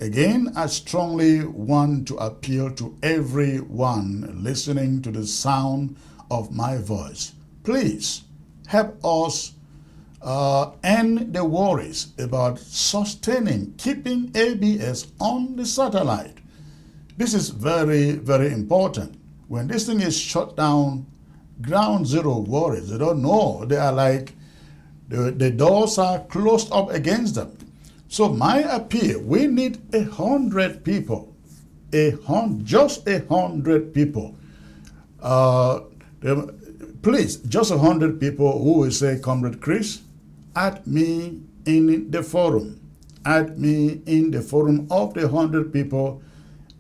Again, I strongly want to appeal to everyone listening to the sound of my voice. Please help us end the worries about sustaining, keeping ABS on the satellite. This is very, very important. When this thing is shut down, ground zero worries. They don't know. They are like, the doors are closed up against them. So my appeal, we need 100 people, just 100 people. Please, just 100 people who will say, Comrade Chris, add me in the forum. Add me in the forum of the 100 people,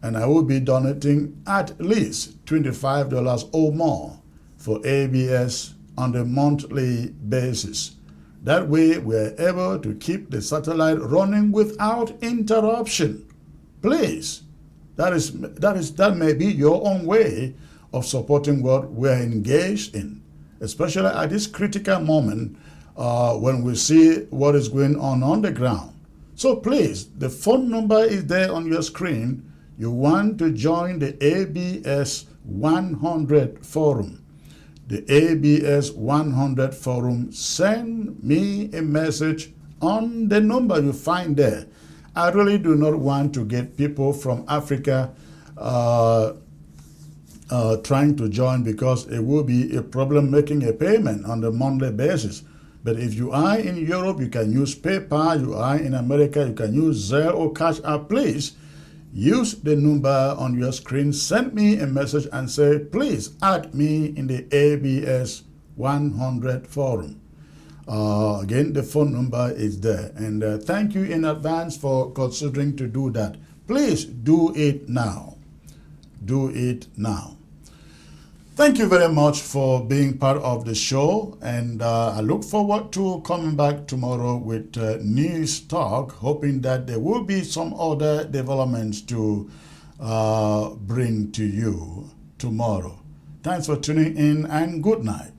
and I will be donating at least $25 or more for ABS on a monthly basis. That way, we're able to keep the satellite running without interruption. Please, that may be your own way of supporting what we're engaged in, especially at this critical moment when we see what is going on the ground. So please, the phone number is there on your screen. You want to join the ABS 100 forum. The ABS 100 forum, send me a message on the number you find there. I really do not want to get people from Africa trying to join, because it will be a problem making a payment on a monthly basis. But if you are in Europe, you can use PayPal. You are in America, you can use Zelle or Cash App. Please use the number on your screen. Send me a message and say, please add me in the ABS 100 forum. Again, the phone number is there. And thank you in advance for considering to do that. Please do it now. Do it now. Thank you very much for being part of the show, and I look forward to coming back tomorrow with news talk, hoping that there will be some other developments to bring to you tomorrow. Thanks for tuning in, and good night.